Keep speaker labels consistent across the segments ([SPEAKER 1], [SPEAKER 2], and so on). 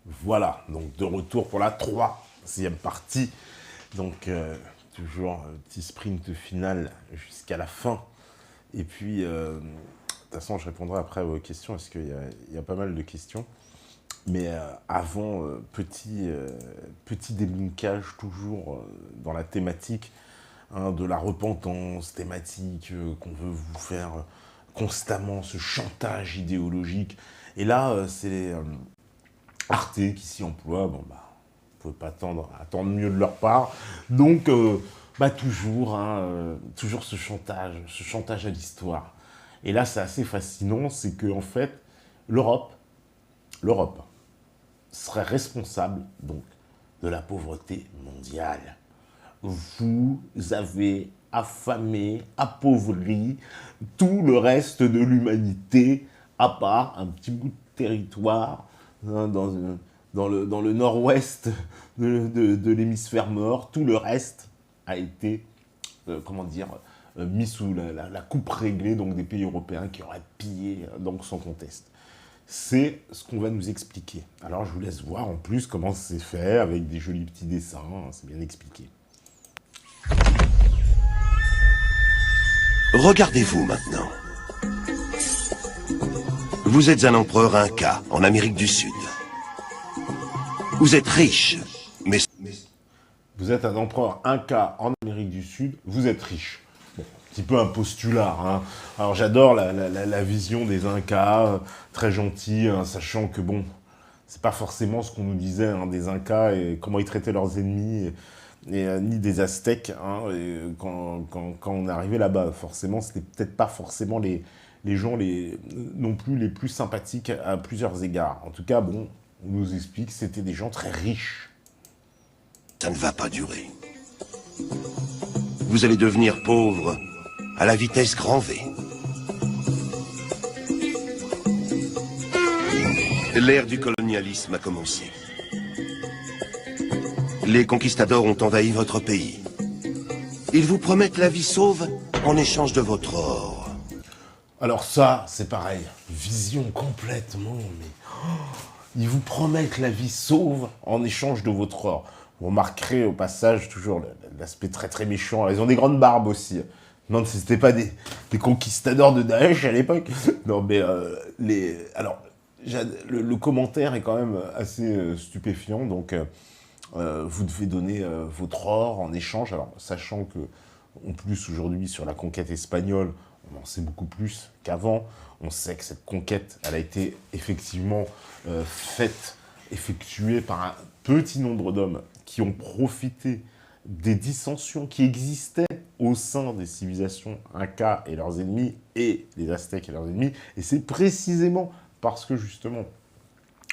[SPEAKER 1] Voilà, donc de retour pour la troisième partie. Donc, toujours petit sprint final jusqu'à la fin. Et puis, de toute façon, je répondrai après à vos questions, parce qu'il y a pas mal de questions. Mais avant, petit débunkage toujours dans la thématique de la repentance thématique qu'on veut vous faire constamment, ce chantage idéologique. Et là, c'est Arte qui s'y emploie. Bon, bah, vous ne pouvez pas attendre mieux de leur part. Donc, toujours ce chantage à l'histoire. Et là, c'est assez fascinant, c'est que en fait, l'Europe serait responsable donc de la pauvreté mondiale. Vous avez affamé, appauvri tout le reste de l'humanité, à part un petit bout de territoire dans le nord-ouest de l'hémisphère nord. Tout le reste a été, mis sous la coupe réglée donc, des pays européens qui auraient pillé donc, sans conteste. C'est ce qu'on va nous expliquer. Alors je vous laisse voir en plus comment c'est fait, avec des jolis petits dessins, c'est bien expliqué.
[SPEAKER 2] Regardez-vous maintenant. Vous êtes un empereur Inca en Amérique du Sud. Vous êtes riche, mais...
[SPEAKER 1] Vous êtes un empereur Inca en Amérique du Sud, vous êtes riche. Bon, un petit peu un postulat, hein. Alors j'adore la vision des Incas, très gentils, hein, sachant que bon, c'est pas forcément ce qu'on nous disait des Incas et comment ils traitaient leurs ennemis, ni des Aztèques, hein, quand on est arrivé là-bas. Forcément, c'était peut-être pas forcément les gens non plus les plus sympathiques à plusieurs égards. En tout cas, bon, on nous explique que c'était des gens très riches.
[SPEAKER 2] Ça ne va pas durer. Vous allez devenir pauvre à la vitesse grand V. L'ère du colonialisme a commencé. Les conquistadors ont envahi votre pays. Ils vous promettent la vie sauve en échange de votre or.
[SPEAKER 1] Alors ça, c'est pareil. Vision complètement, mais... ils vous promettent la vie sauve en échange de votre or. Vous remarquerez au passage toujours l'aspect très très méchant. Ils ont des grandes barbes aussi. Non, c'était pas des conquistadors de Daesh à l'époque. Non, mais le commentaire est quand même assez stupéfiant. Donc, vous devez donner votre or en échange. Alors, sachant que, en plus, aujourd'hui, sur la conquête espagnole, on en sait beaucoup plus qu'avant. On sait que cette conquête, elle a été effectivement effectuée par un petit nombre d'hommes qui ont profité des dissensions qui existaient au sein des civilisations Incas et leurs ennemis, et les Aztèques et leurs ennemis. Et c'est précisément parce que, justement,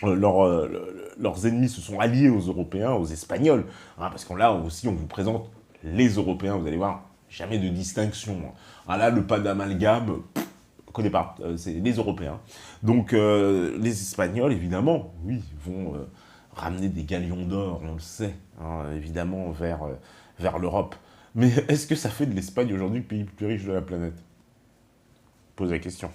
[SPEAKER 1] leurs ennemis se sont alliés aux Européens, aux Espagnols. Hein, parce que là aussi, on vous présente les Européens, vous allez voir, jamais de distinction. Hein, là, le pas d'amalgame, on ne connaît pas, c'est les Européens. Donc, les Espagnols, évidemment, oui, vont ramener des galions d'or, on le sait, hein, évidemment, vers l'Europe. Mais est-ce que ça fait de l'Espagne aujourd'hui le pays le plus riche de la planète? Pose la question.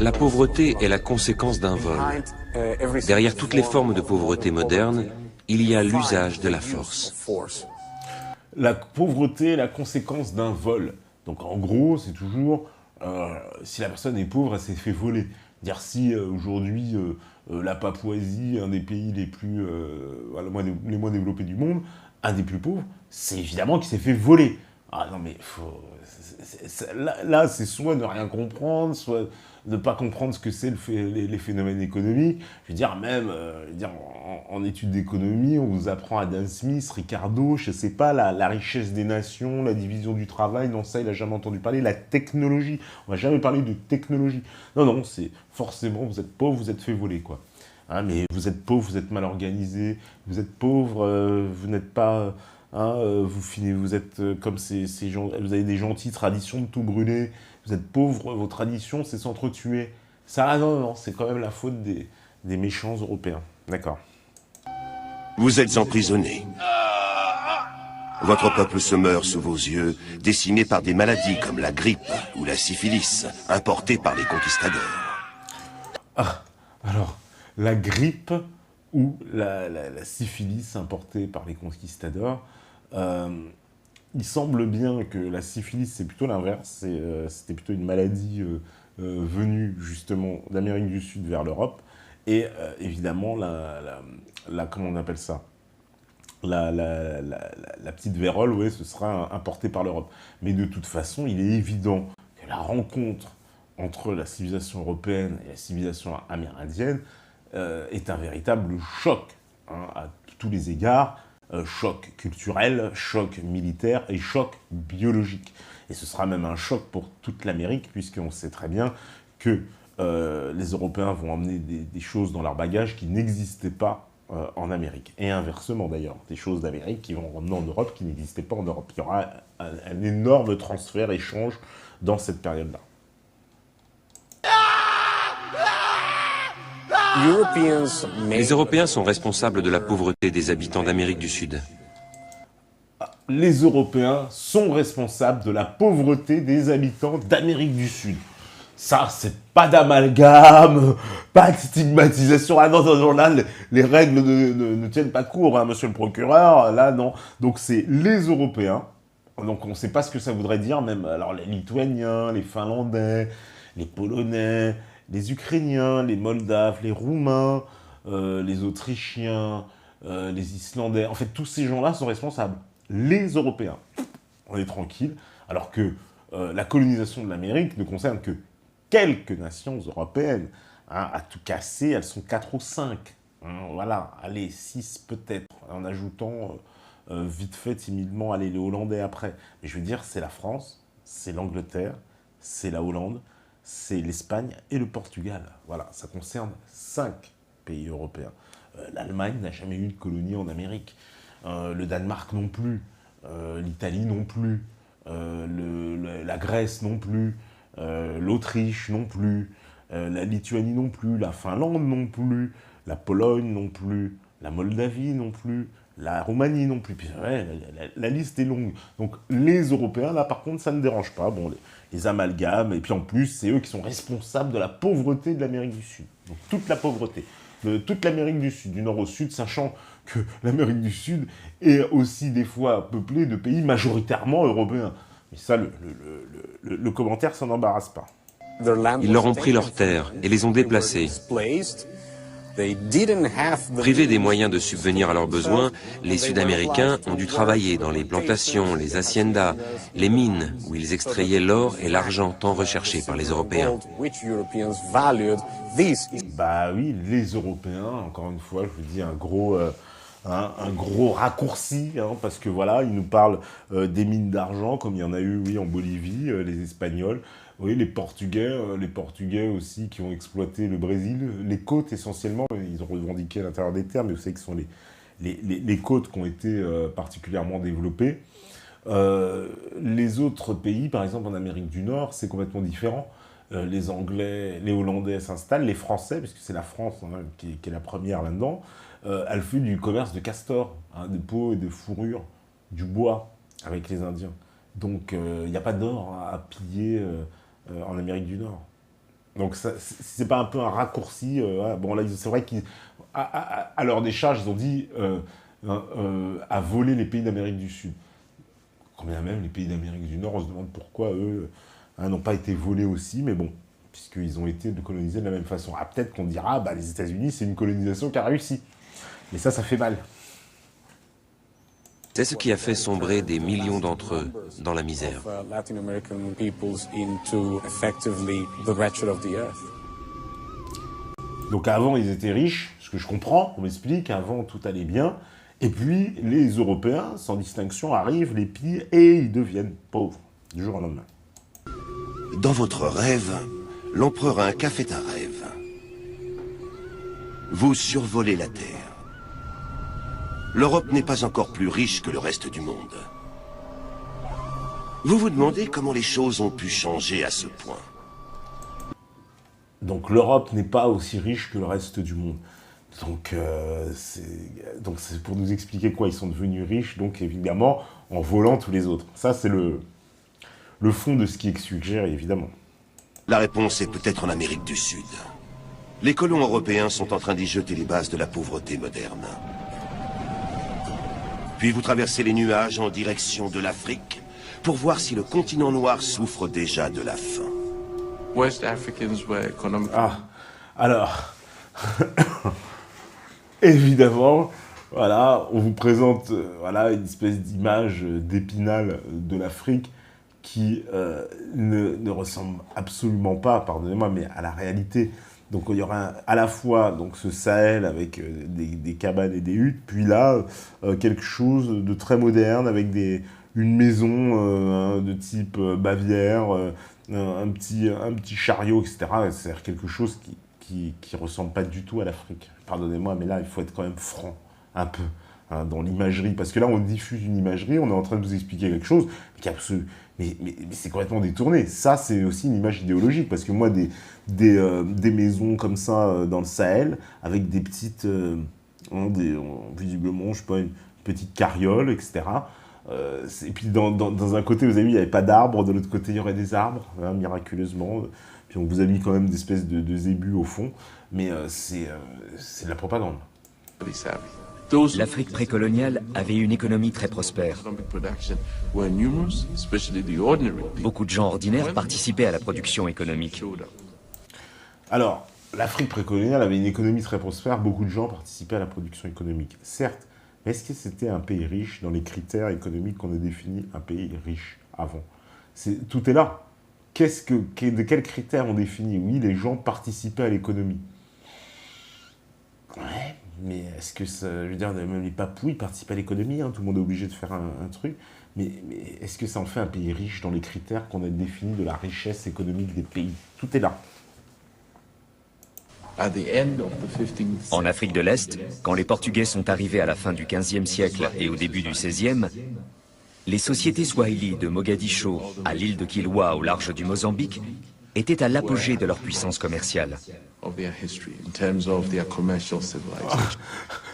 [SPEAKER 3] La pauvreté est la conséquence d'un vol. Derrière toutes les formes de pauvreté modernes, il y a l'usage de la force.
[SPEAKER 1] La pauvreté est la conséquence d'un vol. Donc en gros, c'est toujours, si la personne est pauvre, elle s'est fait voler. Dire si aujourd'hui, la Papouasie, un des pays les moins développés du monde, un des plus pauvres, c'est évidemment qu'il s'est fait voler. Ah non mais, là, c'est soit ne rien comprendre, soit ne pas comprendre ce que c'est les phénomènes économiques. Je veux dire, même en études d'économie, on vous apprend Adam Smith, Ricardo, je sais pas, la richesse des nations, la division du travail, non, ça, il n'a jamais entendu parler. La technologie, on va jamais parler de technologie. Non, c'est forcément, vous êtes pauvre, vous êtes fait voler, quoi. Hein, mais vous êtes pauvre, vous êtes mal organisé, vous êtes pauvre, vous n'êtes pas... vous êtes comme ces gens, vous avez des gentilles traditions de tout brûler, vous êtes pauvres, vos traditions c'est s'entretuer. Ça, non, c'est quand même la faute des méchants européens. D'accord.
[SPEAKER 2] Vous êtes emprisonné. Votre peuple se meurt sous vos yeux, décimé par des maladies comme la grippe ou la syphilis, importées par les conquistadors.
[SPEAKER 1] Ah, alors, la grippe ou la syphilis importée par les conquistadors, il semble bien que la syphilis, c'est plutôt l'inverse. C'était plutôt une maladie venue justement d'Amérique du Sud vers l'Europe. Et évidemment, comment on appelle ça, la petite vérole, ouais, ce sera importé par l'Europe. Mais de toute façon, il est évident que la rencontre entre la civilisation européenne et la civilisation amérindienne est un véritable choc, hein, à tous les égards, choc culturel, choc militaire et choc biologique. Et ce sera même un choc pour toute l'Amérique, puisqu'on sait très bien que les Européens vont emmener des choses dans leur bagage qui n'existaient pas en Amérique. Et inversement d'ailleurs, des choses d'Amérique qui vont ramener en Europe qui n'existaient pas en Europe. Il y aura un énorme transfert, échange dans cette période-là.
[SPEAKER 3] Les Européens sont responsables de la pauvreté des habitants d'Amérique du Sud.
[SPEAKER 1] Les Européens sont responsables de la pauvreté des habitants d'Amérique du Sud. Ça, c'est pas d'amalgame, pas de stigmatisation. Ah non, non, non, là, les règles ne tiennent pas court, hein, monsieur le procureur. Là, non. Donc, c'est les Européens. Donc, on ne sait pas ce que ça voudrait dire, même. Alors, les Lituaniens, les Finlandais, les Polonais, les Ukrainiens, les Moldaves, les Roumains, les Autrichiens, les Islandais. En fait, tous ces gens-là sont responsables. Les Européens. On est tranquille. Alors que la colonisation de l'Amérique ne concerne que quelques nations européennes. Hein, à tout casser, elles sont 4 ou 5. Hein, voilà, allez, 6 peut-être, en ajoutant vite fait, timidement, allez, les Hollandais après. Mais je veux dire, c'est la France, c'est l'Angleterre, c'est la Hollande, c'est l'Espagne et le Portugal. Voilà, ça concerne 5 pays européens. L'Allemagne n'a jamais eu de colonie en Amérique. Le Danemark non plus. L'Italie non plus. La Grèce non plus. L'Autriche non plus, la Lituanie non plus, la Finlande non plus, la Pologne non plus, la Moldavie non plus, la Roumanie non plus. Puis, ouais, la liste est longue. Donc les Européens, là par contre, ça ne dérange pas. Bon, les amalgames, et puis en plus, c'est eux qui sont responsables de la pauvreté de l'Amérique du Sud. Donc toute la pauvreté de toute l'Amérique du Sud, du nord au sud, sachant que l'Amérique du Sud est aussi des fois peuplée de pays majoritairement européens. Mais ça, le commentaire s'en embarrasse pas.
[SPEAKER 3] Ils leur ont pris leurs terres et les ont déplacés. Privés des moyens de subvenir à leurs besoins, les Sud-Américains ont dû travailler dans les plantations, les haciendas, les mines, où ils extrayaient l'or et l'argent tant recherchés par les Européens.
[SPEAKER 1] Bah oui, les Européens, encore une fois, je vous dis un gros raccourci, hein, parce que voilà, ils nous parlent des mines d'argent, comme il y en a eu, oui, en Bolivie, les Espagnols, oui, les Portugais aussi, qui ont exploité le Brésil, les côtes essentiellement, ils ont revendiqué à l'intérieur des terres, mais vous savez que ce sont les côtes qui ont été particulièrement développées. Les autres pays, par exemple en Amérique du Nord, c'est complètement différent. Les Anglais, les Hollandais s'installent, les Français, puisque c'est la France, hein, qui est la première là-dedans, elle fait du commerce de castor, hein, de peaux et de fourrure, du bois avec les Indiens. Donc il n'y a pas d'or à piller en Amérique du Nord. Donc c'est pas un peu un raccourci bon là c'est vrai qu'à leur décharge ils ont dit à voler les pays d'Amérique du Sud. Combien même les pays d'Amérique du Nord, on se demande pourquoi eux n'ont pas été volés aussi, mais bon, puisqu'ils ont été colonisés de la même façon. Ah, peut-être qu'on dira, bah, les États-Unis, c'est une colonisation qui a réussi. Mais ça fait mal.
[SPEAKER 3] C'est ce qui a fait sombrer des millions d'entre eux dans la misère.
[SPEAKER 1] Donc avant, ils étaient riches, ce que je comprends, on m'explique, avant, tout allait bien. Et puis, les Européens, sans distinction, arrivent, les pillent, et ils deviennent pauvres, du jour au lendemain.
[SPEAKER 2] Dans votre rêve, l'empereur Inca fait un rêve. Vous survolez la Terre. L'Europe n'est pas encore plus riche que le reste du monde. Vous vous demandez comment les choses ont pu changer à ce point.
[SPEAKER 1] Donc l'Europe n'est pas aussi riche que le reste du monde. Donc c'est pour nous expliquer quoi, ils sont devenus riches, donc évidemment en volant tous les autres. Ça c'est le fond de ce qui est suggéré, évidemment.
[SPEAKER 2] La réponse est peut-être en Amérique du Sud. Les colons européens sont en train d'y jeter les bases de la pauvreté moderne. Puis vous traversez les nuages en direction de l'Afrique pour voir si le continent noir souffre déjà de la faim.
[SPEAKER 4] West Africans were economically
[SPEAKER 1] Ah, alors, évidemment, voilà, on vous présente voilà, une espèce d'image d'Épinal de l'Afrique qui ne ressemble absolument pas, pardonnez-moi, mais à la réalité. Donc il y aura à la fois donc, ce Sahel avec des cabanes et des huttes, puis là, quelque chose de très moderne avec une maison de type Bavière, un petit chariot, etc. C'est-à-dire quelque chose qui ressemble pas du tout à l'Afrique. Pardonnez-moi, mais là, il faut être quand même franc, un peu, hein, dans l'imagerie. Parce que là, on diffuse une imagerie, on est en train de vous expliquer quelque chose, mais c'est complètement détourné. Ça, c'est aussi une image idéologique, parce que moi, des maisons comme ça dans le Sahel, avec des petites, visiblement, je sais pas, une petite carriole, etc. Et puis dans un côté, vous avez vu, il n'y avait pas d'arbres, de l'autre côté, il y aurait des arbres, hein, miraculeusement. Puis on vous a mis quand même des espèces de zébus au fond, mais c'est de la propagande.
[SPEAKER 4] savvy. Those
[SPEAKER 5] L'Afrique précoloniale avait une économie très prospère.
[SPEAKER 4] economic production were numerous, especially the ordinary people.
[SPEAKER 5] Beaucoup de gens ordinaires participaient à la production économique.
[SPEAKER 4] Showed up.
[SPEAKER 1] Alors, l'Afrique précoloniale avait une économie très prospère, beaucoup de gens participaient à la production économique. Certes, mais est-ce que c'était un pays riche dans les critères économiques qu'on a définis un pays riche avant? Tout est là. De quels critères on définit? Oui, les gens participaient à l'économie. Ouais, mais est-ce que ça... Je veux dire, même les papous, ils participent à l'économie, hein, tout le monde est obligé de faire un truc. Mais est-ce que ça en fait un pays riche dans les critères qu'on a définis de la richesse économique des pays? Tout est là.
[SPEAKER 4] At the end of the 15th
[SPEAKER 5] En Afrique de l'Est, quand les Portugais sont arrivés à la fin du XVe siècle et au début du XVIe, les sociétés swahili de Mogadiscio à l'île de Kilwa au large du Mozambique étaient à l'apogée de leur puissance commerciale.
[SPEAKER 4] of their history in terms of their commercial civilization.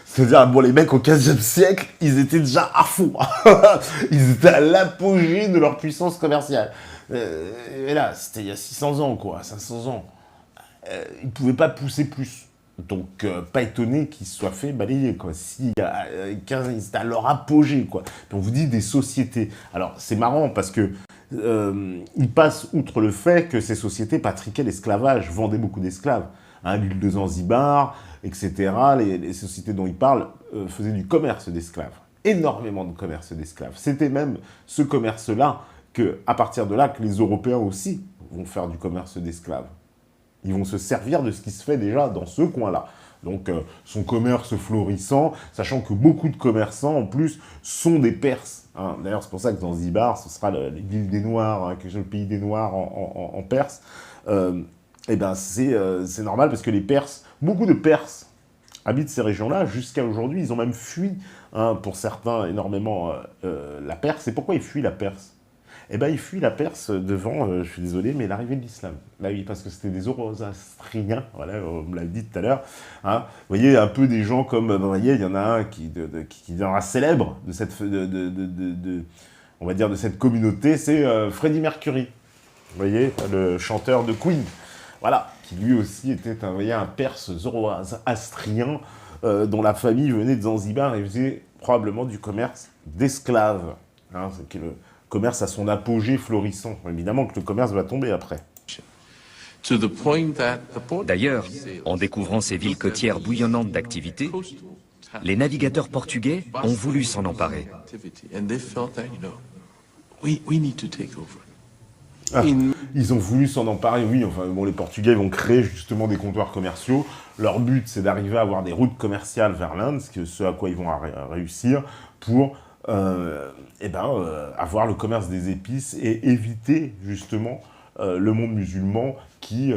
[SPEAKER 1] C'est-à-dire, bon, les mecs au XVe siècle, ils étaient déjà à fond. Ils étaient à l'apogée de leur puissance commerciale. Et là, c'était il y a 600 ans, quoi, 500 ans. Ils ne pouvaient pas pousser plus. Donc, pas étonné qu'ils se soient fait balayer, quoi. Si, c'était à leur apogée, quoi. Puis on vous dit des sociétés. Alors, c'est marrant parce que ils passent outre le fait que ces sociétés pratiquaient l'esclavage, vendaient beaucoup d'esclaves. Hein, l'île de Zanzibar, etc. Les sociétés dont ils parlent faisaient du commerce d'esclaves. Énormément de commerce d'esclaves. C'était même ce commerce-là, à partir de là, que les Européens aussi vont faire du commerce d'esclaves. Ils vont se servir de ce qui se fait déjà dans ce coin-là. Donc, son commerce florissant, sachant que beaucoup de commerçants, en plus, sont des Perses. Hein. D'ailleurs, c'est pour ça que Zanzibar, ce sera l'île des Noirs, hein, le pays des Noirs en Perse. Eh bien, c'est normal parce que les Perses, beaucoup de Perses habitent ces régions-là. Jusqu'à aujourd'hui, ils ont même fui, hein, pour certains, énormément la Perse. Et pourquoi ils fuient la Perse? Eh bien, ils fuient la Perse devant, je suis désolé, mais l'arrivée de l'islam. Là, oui, parce que c'était des Zoroastriens, voilà, on me l'a dit tout à l'heure. Hein. Vous voyez, un peu des gens comme, vous voyez, il y en a un qui deviendra célèbre de cette, on va dire, de cette communauté, c'est Freddie Mercury. Vous voyez, le chanteur de Queen. Voilà, qui lui aussi était un Perse zoroastrien dont la famille venait de Zanzibar et faisait probablement du commerce d'esclaves. Hein, c'est le commerce à son apogée florissant. Évidemment que le commerce va tomber après.
[SPEAKER 4] To the point that the port
[SPEAKER 5] D'ailleurs, en découvrant ces villes côtières bouillonnantes d'activité, les navigateurs portugais ont voulu s'en emparer.
[SPEAKER 4] activity, and they felt that, we need to take over.
[SPEAKER 1] Ah, ils ont voulu s'en emparer, oui. Enfin, bon, les Portugais vont créer justement des comptoirs commerciaux. Leur but, c'est d'arriver à avoir des routes commerciales vers l'Inde, ce à quoi ils vont réussir pour avoir le commerce des épices et éviter justement le monde musulman qui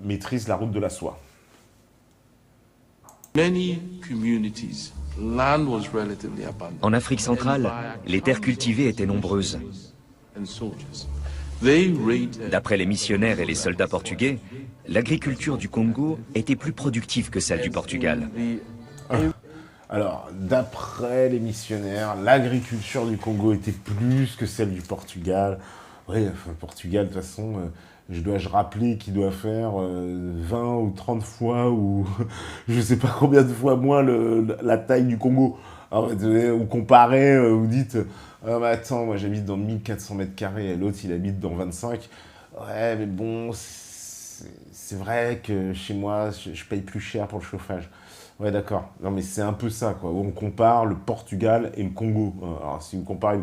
[SPEAKER 1] maîtrise la route de la soie.
[SPEAKER 4] Many communities, land was relatively abundant.
[SPEAKER 5] En Afrique centrale, les terres cultivées étaient nombreuses.
[SPEAKER 4] And soldiers. They raided
[SPEAKER 5] D'après les missionnaires et les soldats portugais, l'agriculture du Congo était plus productive que celle du Portugal.
[SPEAKER 1] Alors, d'après les missionnaires, l'agriculture du Congo était plus que celle du Portugal. Oui, enfin, le Portugal, de toute façon, dois-je rappeler qu'il doit faire 20 ou 30 fois ou je sais pas combien de fois moins la taille du Congo. Alors, vous comparez, vous dites, ah, mais attends, moi j'habite dans 1400 mètres carrés et l'autre il habite dans 25. Ouais, mais bon, c'est vrai que chez moi, je paye plus cher pour le chauffage. Ouais, d'accord. Non, mais c'est un peu ça, quoi. On compare le Portugal et le Congo. Alors, si vous comparez,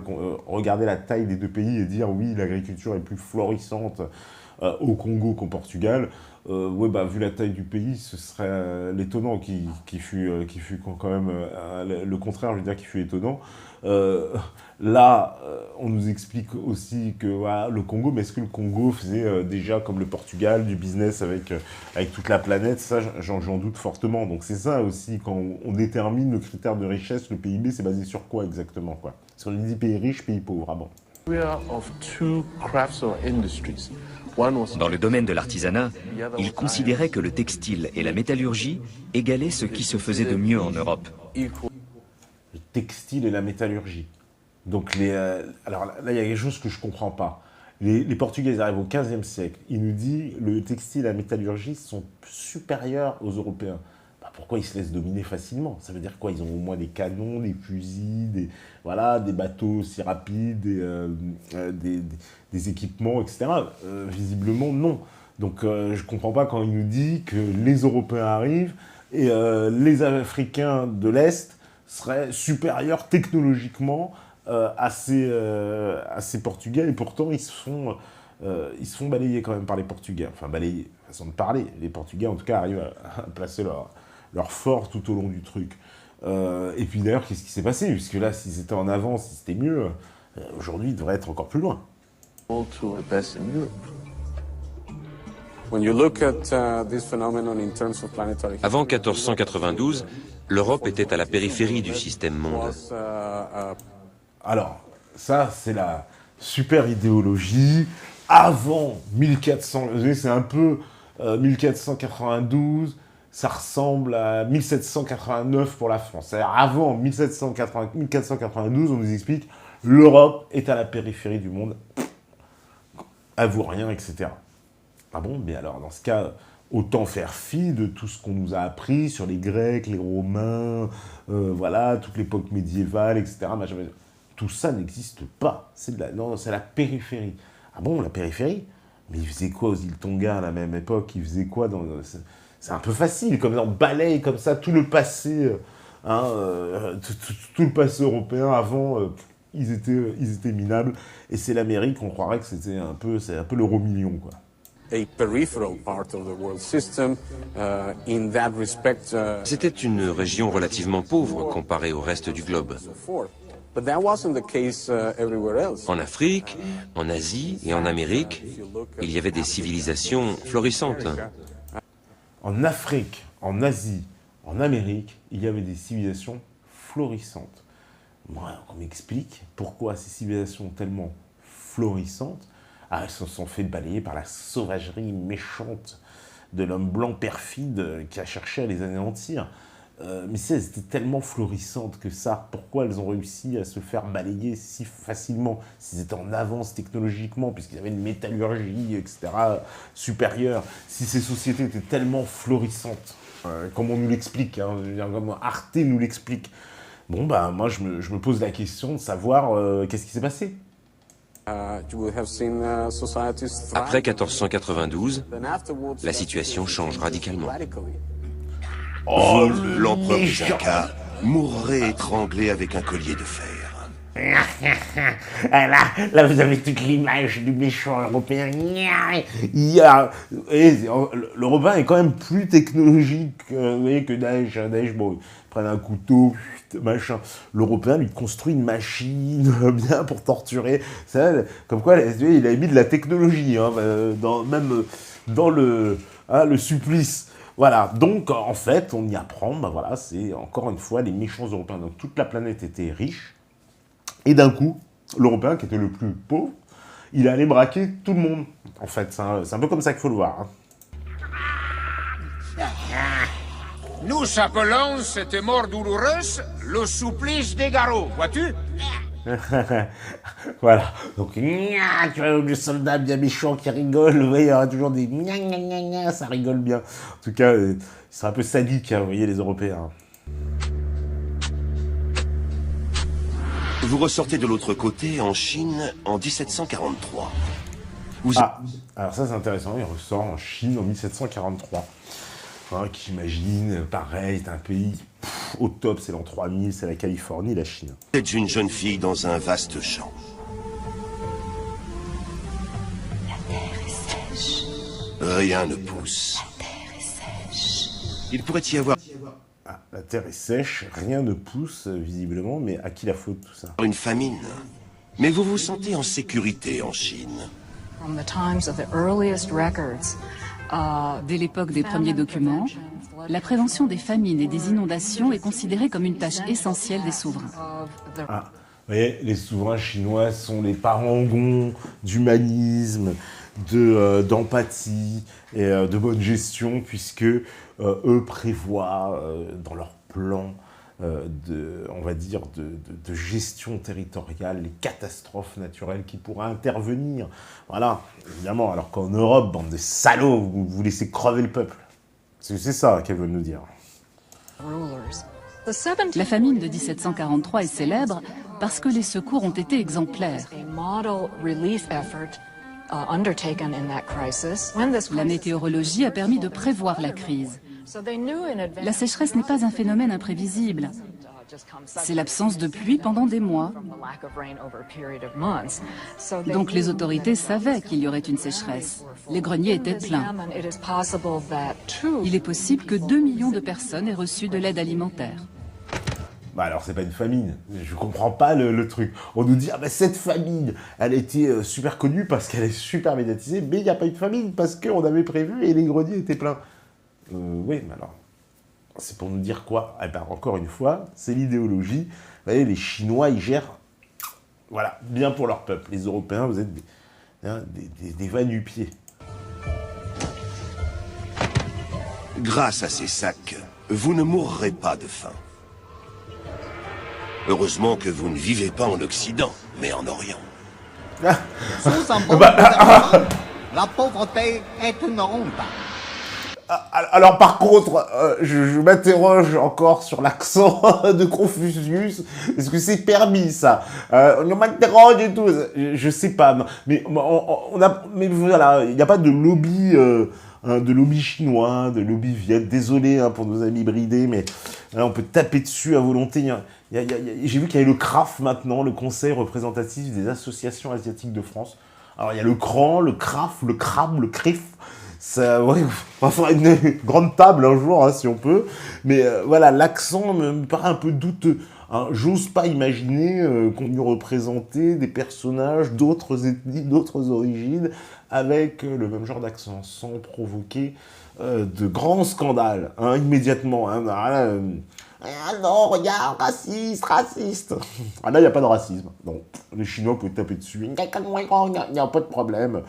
[SPEAKER 1] regardez la taille des deux pays et dire, oui, l'agriculture est plus florissante au Congo qu'au Portugal. Ouais, bah, vu la taille du pays, ce serait l'étonnant qui fut quand même le contraire, je veux dire, qui fut étonnant. Là, on nous explique aussi que voilà, le Congo, mais est-ce que le Congo faisait déjà, comme le Portugal, du business avec toute la planète? Ça, j'en doute fortement. Donc c'est ça aussi, quand on détermine le critère de richesse, le PIB, c'est basé sur quoi exactement, quoi? Parce qu'on dit pays riche, pays pauvre, ah bon.
[SPEAKER 5] Dans le domaine de l'artisanat, il considérait que le textile et la métallurgie égalaient ce qui se faisait de mieux en Europe.
[SPEAKER 1] Le textile et la métallurgie. Donc, alors là, il y a quelque chose que je ne comprends pas. Les Portugais, ils arrivent au XVe siècle. Ils nous disent que le textile et la métallurgie sont supérieurs aux Européens. Bah, pourquoi ils se laissent dominer facilement? Ça veut dire quoi? Ils ont au moins des canons, des fusils, des bateaux aussi rapides, des équipements, etc. Visiblement, non. Donc, je ne comprends pas quand il nous dit que les Européens arrivent et les Africains de l'Est seraient supérieurs technologiquement à ces Portugais, et pourtant ils se font balayer quand même par les Portugais. Enfin, balayer, façon de parler. Les Portugais, en tout cas, arrivent à placer leur fort tout au long du truc. Et puis d'ailleurs, qu'est-ce qui s'est passé? Puisque là, s'ils étaient en avance, si c'était mieux, aujourd'hui, ils devraient être encore plus loin.
[SPEAKER 3] Avant 1492, l'Europe était à la périphérie du système monde.
[SPEAKER 1] Alors, ça, c'est la super idéologie. Avant 1400, c'est un peu 1492, ça ressemble à 1789 pour la France. C'est-à-dire avant 1492, on nous explique l'Europe est à la périphérie du monde, elle vaut rien, etc. Ah bon? Mais alors, dans ce cas, autant faire fi de tout ce qu'on nous a appris sur les Grecs, les Romains, voilà, toute l'époque médiévale, etc. Tout ça n'existe pas. C'est la périphérie. Ah bon, la périphérie? Mais ils faisaient quoi aux îles Tonga à la même époque? Ils faisaient quoi c'est un peu facile, comme on balaye comme ça tout le passé, tout le passé européen avant, ils étaient minables. Et c'est l'Amérique, on croirait que c'est un peu l'euro-million, quoi.
[SPEAKER 3] C'était une région relativement pauvre comparée au reste du globe. En Afrique, en Asie et en Amérique, il y avait des civilisations florissantes.
[SPEAKER 1] En Afrique, en Asie, en Amérique, il y avait des civilisations florissantes. Moi, on m'explique pourquoi ces civilisations tellement florissantes, elles se sont fait balayer par la sauvagerie méchante de l'homme blanc perfide qui a cherché à les anéantir. Mais si elles étaient tellement florissantes que ça, pourquoi elles ont réussi à se faire balayer si facilement? S'ils étaient en avance technologiquement, puisqu'ils avaient une métallurgie, etc., supérieure, si ces sociétés étaient tellement florissantes, comme on nous l'explique, hein, comme Arte nous l'explique, bon, bah, moi, je me pose la question de savoir qu'est-ce qui s'est passé.
[SPEAKER 3] Après 1492, la situation change radicalement.
[SPEAKER 2] Vous, l'empereur des Incas, mourrez étranglé avec un collier de fer.
[SPEAKER 1] Là, vous avez toute l'image du méchant européen. L'Européen est quand même plus technologique que Daesh. Daesh, bon, ils prennent un couteau, machin. L'Européen, lui, construit une machine bien pour torturer. Ça, comme quoi, il a mis de la technologie, hein, même dans le supplice. Voilà, donc en fait, on y apprend, ben voilà, c'est encore une fois les méchants Européens. Donc toute la planète était riche, et d'un coup, l'Européen, qui était le plus pauvre, il est allé braquer tout le monde. En fait, c'est un peu comme ça qu'il faut le voir. Hein.
[SPEAKER 6] Nous appelons cette mort douloureuse le supplice des garrots, vois-tu?
[SPEAKER 1] Voilà. Donc, gna, tu vois, le soldat bien méchant qui rigole, vous voyez, il y aura toujours des gna, gna, gna, gna, ça rigole bien. En tout cas, c'est un peu sadique, hein, vous voyez, les Européens.
[SPEAKER 2] Vous ressortez de l'autre côté, en Chine, en 1743.
[SPEAKER 1] Ah, alors ça c'est intéressant, il ressort en Chine en 1743. Hein, qui j'imagine, pareil, c'est un pays au top, c'est l'an 3000, c'est la Californie, la Chine.
[SPEAKER 2] Vous êtes une jeune fille dans un vaste champ.
[SPEAKER 6] La terre est sèche.
[SPEAKER 2] Rien ne pousse.
[SPEAKER 6] La terre est sèche.
[SPEAKER 2] Il pourrait y avoir
[SPEAKER 1] Ah, la terre est sèche, rien ne pousse visiblement, mais à qui la faute tout ça?
[SPEAKER 2] une famine. Mais vous vous sentez en sécurité en Chine.
[SPEAKER 7] From the times of the earliest records,
[SPEAKER 8] Dès l'époque des premiers documents, la prévention des famines et des inondations est considérée comme une tâche essentielle des souverains.
[SPEAKER 1] Ah, vous voyez, les souverains chinois sont les parangons d'humanisme, d'empathie et de bonne gestion, puisque eux prévoient dans leur plan on va dire, de gestion territoriale, les catastrophes naturelles qui pourraient intervenir. Voilà, évidemment, alors qu'en Europe, bande de salauds, vous laissez crever le peuple. C'est ça qu'elles veulent nous dire.
[SPEAKER 8] La famine de 1743 est célèbre parce que les secours ont été exemplaires. La météorologie a permis de prévoir la crise. La sécheresse n'est pas un phénomène imprévisible. C'est l'absence de pluie pendant des mois. Donc les autorités savaient qu'il y aurait une sécheresse. Les greniers étaient pleins. Il est possible que 2 millions de personnes aient reçu de l'aide alimentaire.
[SPEAKER 1] Bah alors c'est pas une famine, je comprends pas le truc. On nous dit, ah bah cette famine, elle a été super connue parce qu'elle est super médiatisée, mais il n'y a pas eu de famine parce qu'on avait prévu et les greniers étaient pleins. Oui, mais alors, c'est pour nous dire quoi? Eh ben, encore une fois, c'est l'idéologie. Vous voyez, les Chinois, ils gèrent, voilà, bien pour leur peuple. Les Européens, vous êtes des va-nu-pieds.
[SPEAKER 2] Grâce à ces sacs, vous ne mourrez pas de faim. Heureusement que vous ne vivez pas en Occident, mais en Orient.
[SPEAKER 9] Sous un bon gouvernement, la pauvreté est une honte.
[SPEAKER 1] Alors par contre, je m'interroge encore sur l'accent de Confucius. Est-ce que c'est permis ça? On m'interroge et tout. Je sais pas. Mais mais voilà, il n'y a pas de lobby, de lobby chinois, de lobby viet. Désolé pour nos amis bridés, mais on peut taper dessus à volonté. J'ai vu qu'il y avait le CRAF maintenant, le Conseil représentatif des associations asiatiques de France. Alors il y a le CRAN, le CRAF, le CRAB, le CRIF. Ça, ouais, on va faire une grande table un jour, si on peut. Mais voilà, l'accent me paraît un peu douteux. Hein. J'ose pas imaginer qu'on y représentait des personnages d'autres ethnies, d'autres origines, avec le même genre d'accent, sans provoquer de grands scandales, immédiatement. Ah non, regarde, raciste. Ah là, il n'y a pas de racisme. Non, les Chinois peuvent taper dessus. Il n'y a pas de problème.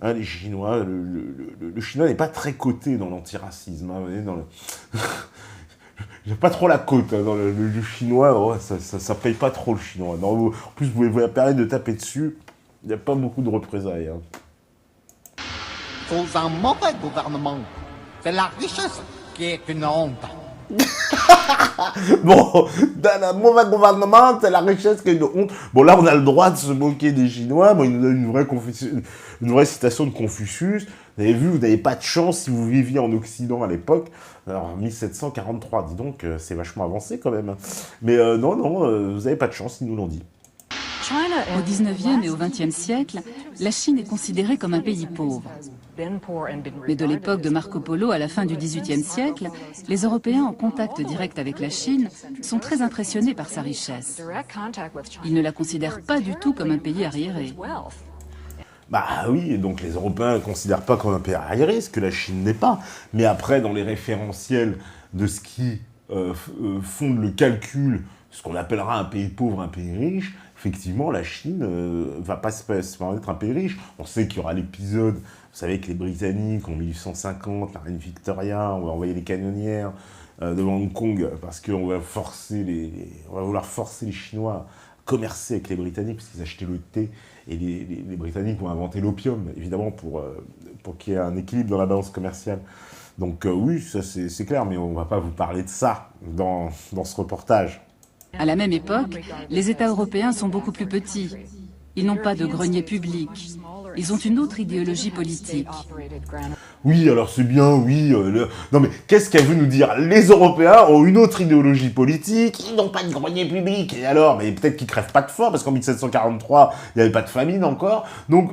[SPEAKER 1] Hein, les Chinois, le Chinois n'est pas très coté dans l'antiracisme. Vous voyez, il n'y a pas trop la côte dans le chinois. Ça paye pas trop le chinois. Non, en plus, vous pouvez vous permettre de taper dessus. Il n'y a pas beaucoup de représailles.
[SPEAKER 9] Sous un mauvais gouvernement, c'est la richesse qui est une honte.
[SPEAKER 1] Bon, dans un mauvais gouvernement, c'est la richesse qui est une honte. Bon, là, on a le droit de se moquer des Chinois. Bon, il nous donne une vraie citation de Confucius. Vous avez vu, vous n'avez pas de chance si vous viviez en Occident à l'époque. Alors, 1743, dis donc, c'est vachement avancé quand même. Mais non, vous n'avez pas de chance, ils nous l'ont dit.
[SPEAKER 8] Au 19e et au 20e siècle, la Chine est considérée comme un pays pauvre. Mais de l'époque de Marco Polo à la fin du XVIIIe siècle, les Européens en contact direct avec la Chine sont très impressionnés par sa richesse. Ils ne la considèrent pas du tout comme un pays arriéré.
[SPEAKER 1] Bah oui, et donc les Européens ne le considèrent pas comme un pays arriéré, ce que la Chine n'est pas. Mais après, dans les référentiels de ce qui fonde le calcul, ce qu'on appellera un pays pauvre, un pays riche, effectivement, la Chine va pas se permettre un pays riche. On sait qu'il y aura l'épisode, vous savez que les Britanniques, en 1850, la reine Victoria, on va envoyer les canonnières de Hong Kong parce qu'on va vouloir forcer les Chinois commercer avec les Britanniques, parce qu'ils achetaient le thé, et les Britanniques ont inventé l'opium, évidemment, pour qu'il y ait un équilibre dans la balance commerciale. Donc oui, ça c'est clair, mais on ne va pas vous parler de ça dans ce reportage.
[SPEAKER 8] À la même époque, les États européens sont beaucoup plus petits. Ils n'ont pas de grenier public. Ils ont une autre idéologie politique.
[SPEAKER 1] Oui, alors c'est bien, oui. Non mais, qu'est-ce qu'elle veut nous dire? Les Européens ont une autre idéologie politique, ils n'ont pas de grenier public. Et alors? Mais peut-être qu'ils crèvent pas de faim, parce qu'en 1743, il n'y avait pas de famine encore. Donc,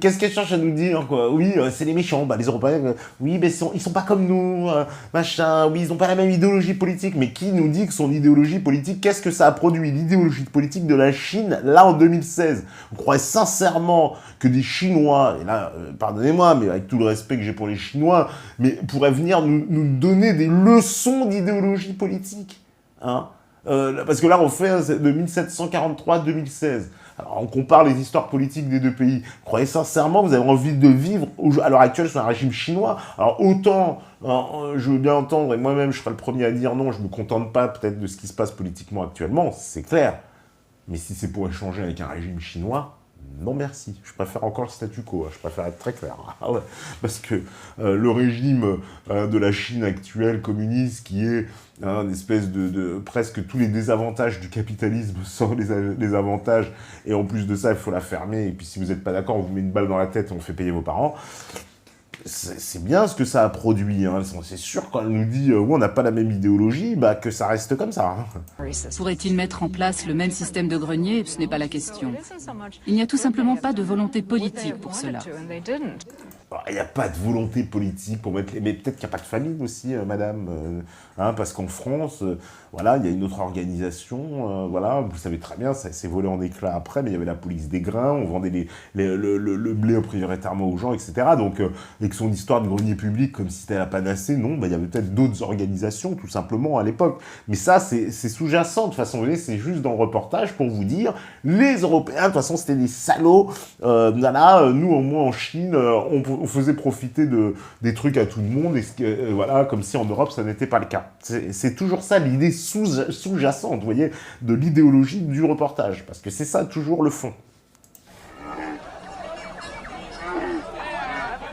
[SPEAKER 1] qu'est-ce qu'elle cherche à nous dire, quoi? Oui, c'est les méchants, les Européens, oui, mais ils sont pas comme nous, machin, oui, ils n'ont pas la même idéologie politique. Mais qui nous dit que son idéologie politique, qu'est-ce que ça a produit? L'idéologie politique de la Chine, là, en 2016. Vous croyez sincèrement que des Chinois, et là, pardonnez-moi, mais avec tout le respect que j'ai pour les Chinois, mais pourraient venir nous donner des leçons d'idéologie politique, hein, parce que là, on fait de 1743 à 2016. Alors, on compare les histoires politiques des deux pays. Vous croyez sincèrement que vous avez envie de vivre, à l'heure actuelle, sur un régime chinois? Alors, autant, je veux bien entendre, et moi-même, je serai le premier à dire non, je ne me contente pas peut-être de ce qui se passe politiquement actuellement, c'est clair. Mais si c'est pour échanger avec un régime chinois, non merci, je préfère encore le statu quo, je préfère être très clair. Ah ouais, parce que le régime de la Chine actuelle, communiste, qui est une espèce de presque tous les désavantages du capitalisme sans les avantages, et en plus de ça, il faut la fermer, et puis si vous n'êtes pas d'accord, on vous met une balle dans la tête et on fait payer vos parents. C'est bien ce que ça a produit, hein. C'est sûr quand elle nous dit oui, on n'a pas la même idéologie, que ça reste comme ça. Hein.
[SPEAKER 8] Pourrait-il mettre en place le même système de grenier? Ce n'est pas la question. Il n'y a tout simplement pas de volonté politique pour cela.
[SPEAKER 1] Il n'y a pas de volonté politique pour mettre... Mais peut-être qu'il n'y a pas de famine aussi, madame. Hein, parce qu'en France, voilà, il y a une autre organisation. Voilà, vous savez très bien, ça s'est volé en éclats après, mais il y avait la police des grains, on vendait le blé prioritairement aux gens, etc. Donc, avec son histoire de grenier public, comme si c'était la panacée, non, il y avait peut-être d'autres organisations, tout simplement, à l'époque. Mais ça, c'est sous-jacent. De toute façon, vous voyez, c'est juste dans le reportage pour vous dire, les Européens, de toute façon, c'était des salauds. Voilà, nous, au moins, en Chine, on faisait profiter des trucs à tout le monde, et voilà, comme si en Europe, ça n'était pas le cas. C'est toujours ça l'idée sous-jacente, vous voyez, de l'idéologie du reportage, parce que c'est ça toujours le fond.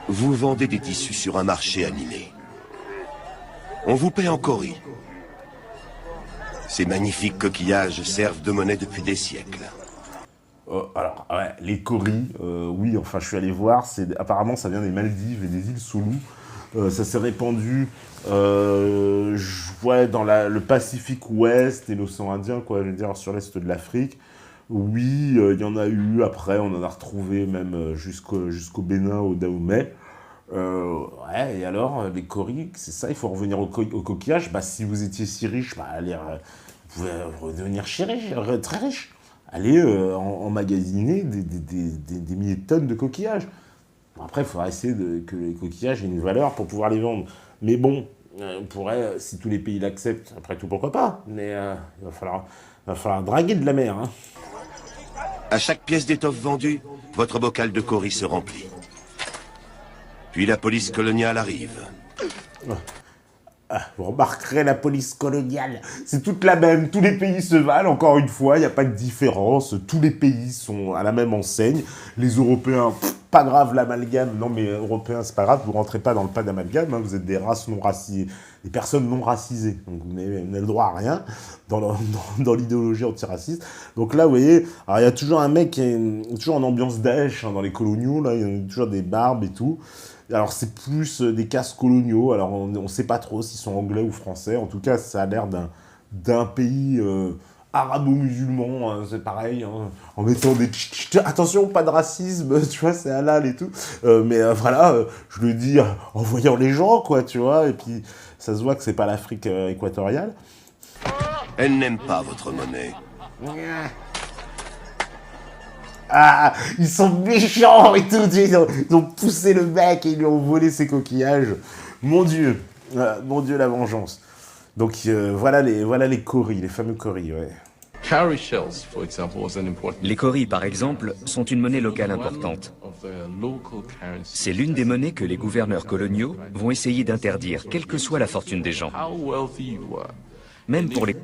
[SPEAKER 2] Vous vendez des tissus sur un marché animé. On vous paie en Corée. Ces magnifiques coquillages servent de monnaie depuis des siècles.
[SPEAKER 1] Alors, ouais, les coris, oui, enfin, je suis allé voir, apparemment, ça vient des Maldives et des îles Soulou. Ça s'est répandu ouais, dans le Pacifique Ouest et l'océan Indien, quoi, je veux dire, sur l'est de l'Afrique. Oui, il y en a eu, après, on en a retrouvé même jusqu'au Bénin, au Dahomey. Ouais, et alors, les coris, c'est ça, il faut revenir au coquillage. Si vous étiez si riche, allez, vous pouvez redevenir très riche. Allez emmagasiner des milliers de tonnes de coquillages. Après, il faudra essayer que les coquillages aient une valeur pour pouvoir les vendre. Mais bon, on pourrait, si tous les pays l'acceptent, après tout, pourquoi pas. Mais il va falloir draguer de la mer. Hein.
[SPEAKER 2] À chaque pièce d'étoffe vendue, votre bocal de coris se remplit. Puis la police coloniale arrive.
[SPEAKER 1] Vous remarquerez la police coloniale, c'est toute la même, tous les pays se valent, encore une fois, il n'y a pas de différence, tous les pays sont à la même enseigne, les Européens, pas grave l'amalgame, non mais Européens c'est pas grave, vous rentrez pas dans le pas d'amalgame, hein, vous êtes des races non racisées, des personnes non racisées, donc vous n'avez le droit à rien dans l'idéologie antiraciste. Donc là vous voyez, alors il y a toujours un mec qui est toujours en ambiance Daesh, hein, dans les coloniaux, là il y a toujours des barbes et tout. Alors c'est plus des casques coloniaux, alors on ne sait pas trop s'ils sont anglais ou français, en tout cas ça a l'air d'un pays arabo-musulman, hein, c'est pareil, hein, en mettant des attention, pas de racisme, tu vois, c'est halal et tout, mais voilà, je le dis en voyant les gens, quoi, tu vois, et puis ça se voit que c'est pas l'Afrique équatoriale.
[SPEAKER 2] Elle n'aime pas votre monnaie.
[SPEAKER 1] Ah, ils sont méchants et tout, ils ont poussé le mec et ils lui ont volé ses coquillages. Mon Dieu, la vengeance. Donc voilà les coris, les fameux coris, ouais.
[SPEAKER 5] Les coris, par exemple, sont une monnaie locale importante. C'est l'une des monnaies que les gouverneurs coloniaux vont essayer d'interdire, quelle que soit la fortune des gens. Même pour les...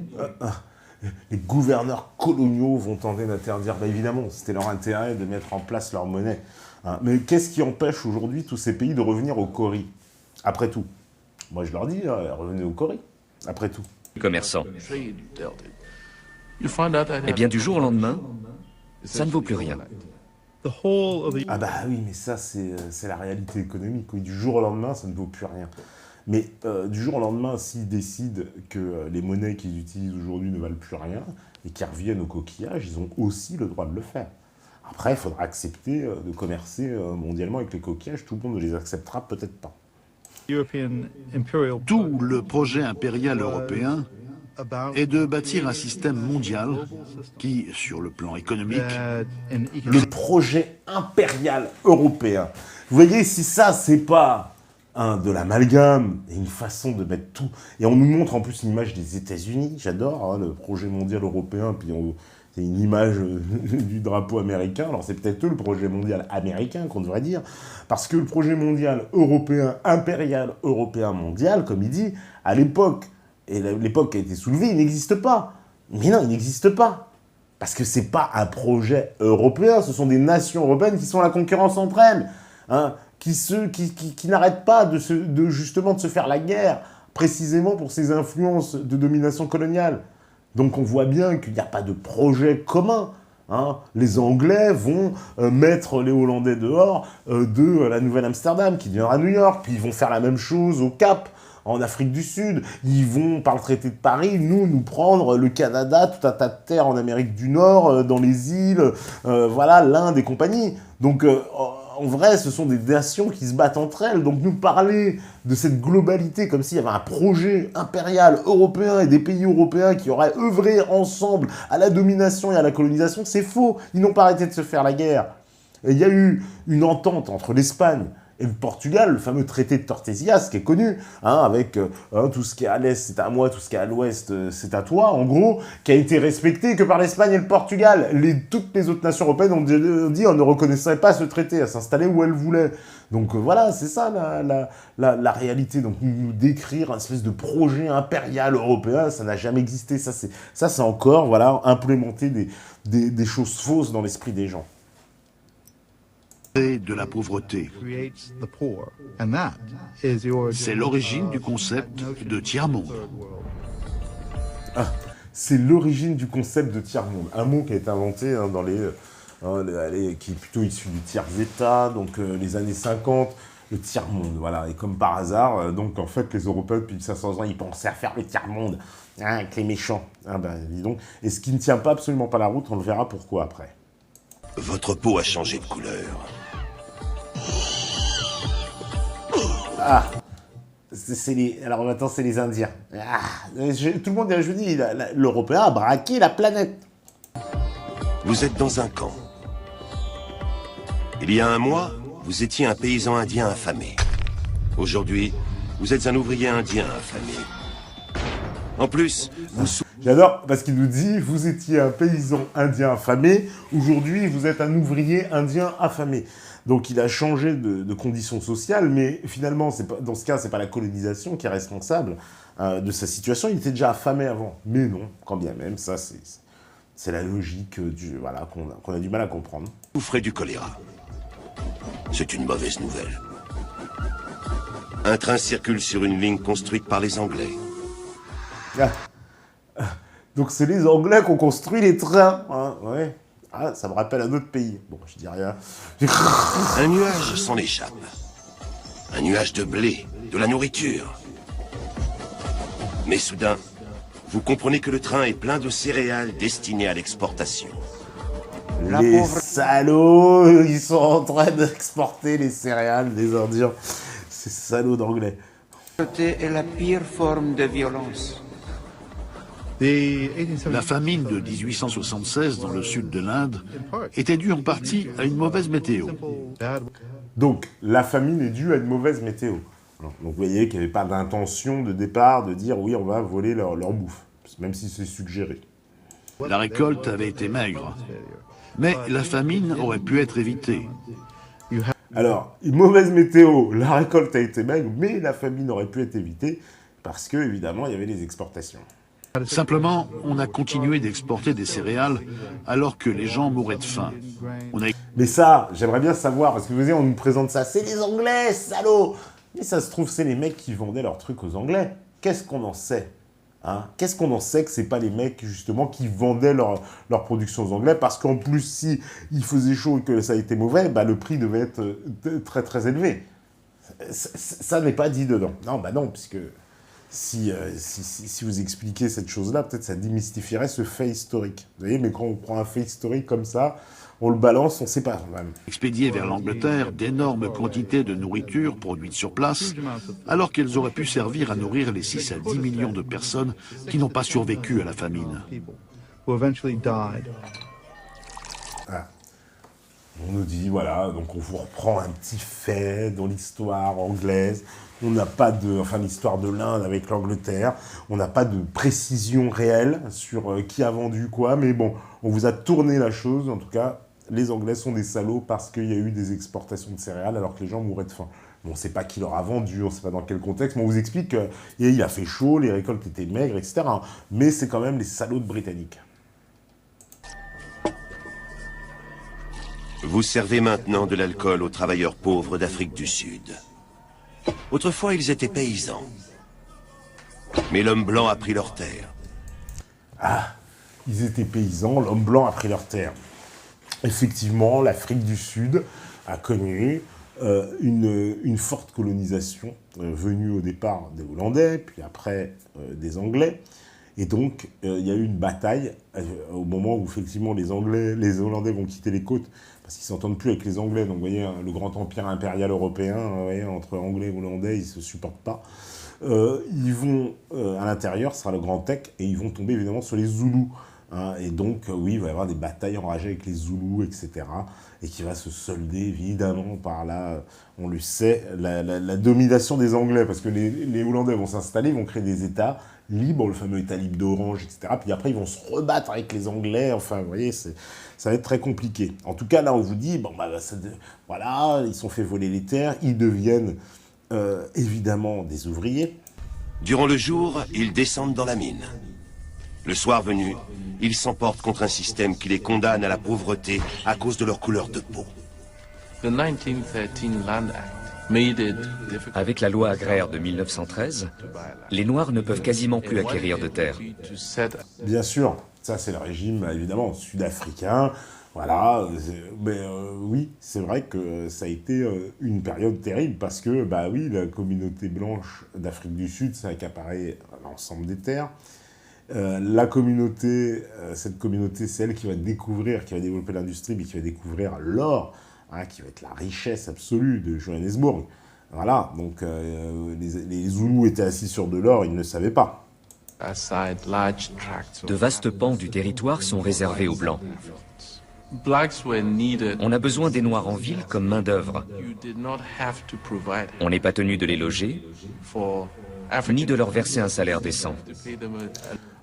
[SPEAKER 1] les gouverneurs coloniaux vont tenter d'interdire. Ben évidemment, c'était leur intérêt de mettre en place leur monnaie. Hein. Mais qu'est-ce qui empêche aujourd'hui tous ces pays de revenir au Cori? Après tout. Moi, je leur dis, revenez au Cori. Après tout.
[SPEAKER 5] Commerçants. Eh bien, du jour au lendemain, ça ne vaut plus rien.
[SPEAKER 1] Ah bah oui, mais ça, c'est la réalité économique. Oui, du jour au lendemain, ça ne vaut plus rien. Mais du jour au lendemain, s'ils décident que les monnaies qu'ils utilisent aujourd'hui ne valent plus rien et qu'ils reviennent au coquillage, ils ont aussi le droit de le faire. Après, il faudra accepter de commercer mondialement avec les coquillages. Tout le monde ne les acceptera peut-être pas.
[SPEAKER 10] Tout le projet impérial européen est de bâtir un système mondial qui, sur le plan économique...
[SPEAKER 1] Le projet impérial européen. Vous voyez, si ça, c'est pas de l'amalgame et une façon de mettre tout... Et on nous montre en plus une image des États-Unis, j'adore, hein, le projet mondial européen, puis c'est une image du drapeau américain. Alors c'est peut-être eux le projet mondial américain qu'on devrait dire, parce que le projet mondial européen, impérial européen mondial, comme il dit, à l'époque, et l'époque a été soulevée, il n'existe pas. Mais non, il n'existe pas. Parce que c'est pas un projet européen, ce sont des nations européennes qui sont à la concurrence entre elles, hein, qui n'arrêtent pas justement de se faire la guerre, précisément pour ces influences de domination coloniale. Donc on voit bien qu'il n'y a pas de projet commun. Hein. Les Anglais vont mettre les Hollandais dehors de la Nouvelle-Amsterdam, qui deviendra New York, puis ils vont faire la même chose au Cap, en Afrique du Sud. Ils vont, par le traité de Paris, nous prendre le Canada, tout un tas de terres en Amérique du Nord, dans les îles, voilà, l'Inde et compagnie. Donc en vrai, ce sont des nations qui se battent entre elles. Donc nous parler de cette globalité comme s'il y avait un projet impérial européen et des pays européens qui auraient œuvré ensemble à la domination et à la colonisation, c'est faux. Ils n'ont pas arrêté de se faire la guerre. Et il y a eu une entente entre l'Espagne et le Portugal, le fameux traité de Tordesillas, qui est connu, hein, avec tout ce qui est à l'est, c'est à moi, tout ce qui est à l'ouest, c'est à toi, en gros, qui a été respecté que par l'Espagne et le Portugal. Toutes les autres nations européennes ont dit on ne reconnaissait pas ce traité, à s'installer où elles voulaient. Donc voilà, c'est ça la réalité. Donc nous décrire un espèce de projet impérial européen, ça n'a jamais existé. Ça c'est encore, voilà, implémenter des choses fausses dans l'esprit des gens.
[SPEAKER 10] De la pauvreté. C'est l'origine du concept de tiers-monde.
[SPEAKER 1] Ah, c'est l'origine du concept de tiers-monde. Un mot qui a été inventé hein, qui est plutôt issu du tiers-état, donc les années 50, le tiers-monde, voilà. Et comme par hasard, donc en fait, les Européens, depuis 500 ans, ils pensaient à faire le tiers-monde, hein, avec les méchants. Ah ben, dis donc. Et ce qui ne tient pas absolument pas la route, on le verra pourquoi après.
[SPEAKER 2] Votre peau a changé de couleur.
[SPEAKER 1] Ah, alors maintenant c'est les Indiens. Ah, tout le monde, je dis, l'Européen a braqué la planète.
[SPEAKER 2] Vous êtes dans un camp. Il y a un mois, vous étiez un paysan indien affamé. Aujourd'hui, vous êtes un ouvrier indien affamé. En plus,
[SPEAKER 1] J'adore parce qu'il nous dit, vous étiez un paysan indien affamé, aujourd'hui vous êtes un ouvrier indien affamé. Donc il a changé de conditions sociales, mais finalement, dans ce cas, c'est pas la colonisation qui est responsable de sa situation. Il était déjà affamé avant. Mais non, quand bien même, ça c'est la logique voilà, qu'on a du mal à comprendre.
[SPEAKER 2] Vous ferez du choléra. C'est une mauvaise nouvelle. Un train circule sur une ligne construite par les Anglais.
[SPEAKER 1] Donc c'est les Anglais qui ont construit les trains. Hein, ouais. Ah, ça me rappelle un autre pays. Bon, je dis rien.
[SPEAKER 2] Un nuage s'en échappe. Un nuage de blé, de la nourriture. Mais soudain, vous comprenez que le train est plein de céréales destinées à l'exportation.
[SPEAKER 1] Les salauds, ils sont en train d'exporter les céréales des Indiens. Ces salauds d'anglais.
[SPEAKER 9] Est la pire forme de violence.
[SPEAKER 10] La famine de 1876 dans le sud de l'Inde était due en partie à une mauvaise météo.
[SPEAKER 1] Donc, la famine est due à une mauvaise météo. Donc, vous voyez qu'il n'y avait pas d'intention de départ de dire oui, on va voler leur bouffe, même si c'est suggéré.
[SPEAKER 10] La récolte avait été maigre, mais la famine aurait pu être évitée.
[SPEAKER 1] Alors, une mauvaise météo, la récolte a été maigre, mais la famine aurait pu être évitée parce que, évidemment, il y avait les exportations.
[SPEAKER 10] Simplement, on a continué d'exporter des céréales alors que les gens mouraient de faim.
[SPEAKER 1] Mais ça, j'aimerais bien savoir, parce que vous voyez, on nous présente ça, c'est les Anglais, salauds. Mais ça se trouve, c'est les mecs qui vendaient leurs trucs aux Anglais. Qu'est-ce qu'on en sait, hein? Qu'est-ce qu'on en sait que c'est pas les mecs, justement, qui vendaient leur production aux Anglais? Parce qu'en plus, si il faisait chaud et que ça a été mauvais, bah, le prix devait être très très élevé. Ça n'est pas dit dedans. Non, bah non, puisque si vous expliquez cette chose-là, peut-être ça démystifierait ce fait historique. Vous voyez, mais quand on prend un fait historique comme ça, on le balance, on ne sait pas même.
[SPEAKER 10] Expédier vers l'Angleterre d'énormes quantités de nourriture produite sur place, alors qu'elles auraient pu servir à nourrir les 6 à 10 millions de personnes qui n'ont pas survécu à la famine.
[SPEAKER 1] Ah. On nous dit, voilà, donc on vous reprend un petit fait dans l'histoire anglaise. On n'a pas de... Enfin, l'histoire de l'Inde avec l'Angleterre. On n'a pas de précision réelle sur qui a vendu quoi. Mais bon, on vous a tourné la chose. En tout cas, les Anglais sont des salauds parce qu'il y a eu des exportations de céréales alors que les gens mouraient de faim. Bon, on ne sait pas qui leur a vendu, on ne sait pas dans quel contexte, mais on vous explique qu'il a fait chaud, les récoltes étaient maigres, etc. Mais c'est quand même les salauds de Britanniques.
[SPEAKER 2] Vous servez maintenant de l'alcool aux travailleurs pauvres d'Afrique du Sud. Autrefois, ils étaient paysans. Mais l'homme blanc a pris leur terre.
[SPEAKER 1] Ah, ils étaient paysans, l'homme blanc a pris leur terre. Effectivement, l'Afrique du Sud a connu une forte colonisation venue au départ des Hollandais, puis après des Anglais. Et donc, il y a eu une bataille au moment où, effectivement, les Hollandais vont quitter les côtes parce qu'ils ne s'entendent plus avec les Anglais. Donc, vous voyez, le grand empire impérial européen, voyez, entre Anglais et Hollandais, ils ne se supportent pas. Ils vont, à l'intérieur, ce sera le Grand Tech, et ils vont tomber, évidemment, sur les Zoulous. Hein, et donc, oui, il va y avoir des batailles enragées avec les Zoulous, etc. Et qui va se solder, évidemment, par là, on le sait, la domination des Anglais. Parce que les Hollandais vont s'installer, ils vont créer des États libres, le fameux État libre d'Orange, etc. Puis après, ils vont se rebattre avec les Anglais. Enfin, vous voyez, ça va être très compliqué. En tout cas, là, on vous dit, bon, bah, voilà, ils sont fait voler les terres, ils deviennent, évidemment, des ouvriers.
[SPEAKER 2] Durant le jour, ils descendent dans la mine. Le soir venu, ils s'emportent contre un système qui les condamne à la pauvreté à cause de leur couleur de peau.
[SPEAKER 5] Avec la loi agraire de 1913, les Noirs ne peuvent quasiment plus acquérir de terre.
[SPEAKER 1] Bien sûr, ça c'est le régime évidemment sud-africain, voilà, mais oui, c'est vrai que ça a été une période terrible parce que, bah oui, la communauté blanche d'Afrique du Sud s'est accaparée l'ensemble des terres. La communauté, cette communauté, c'est elle qui va découvrir, qui va développer l'industrie, mais qui va découvrir l'or, hein, qui va être la richesse absolue de Johannesburg. Voilà, donc les Zoulous étaient assis sur de l'or, ils ne le savaient pas.
[SPEAKER 5] De vastes pans du territoire sont réservés aux Blancs. On a besoin des Noirs en ville comme main-d'œuvre. On n'est pas tenu de les loger, ni de leur verser un salaire décent.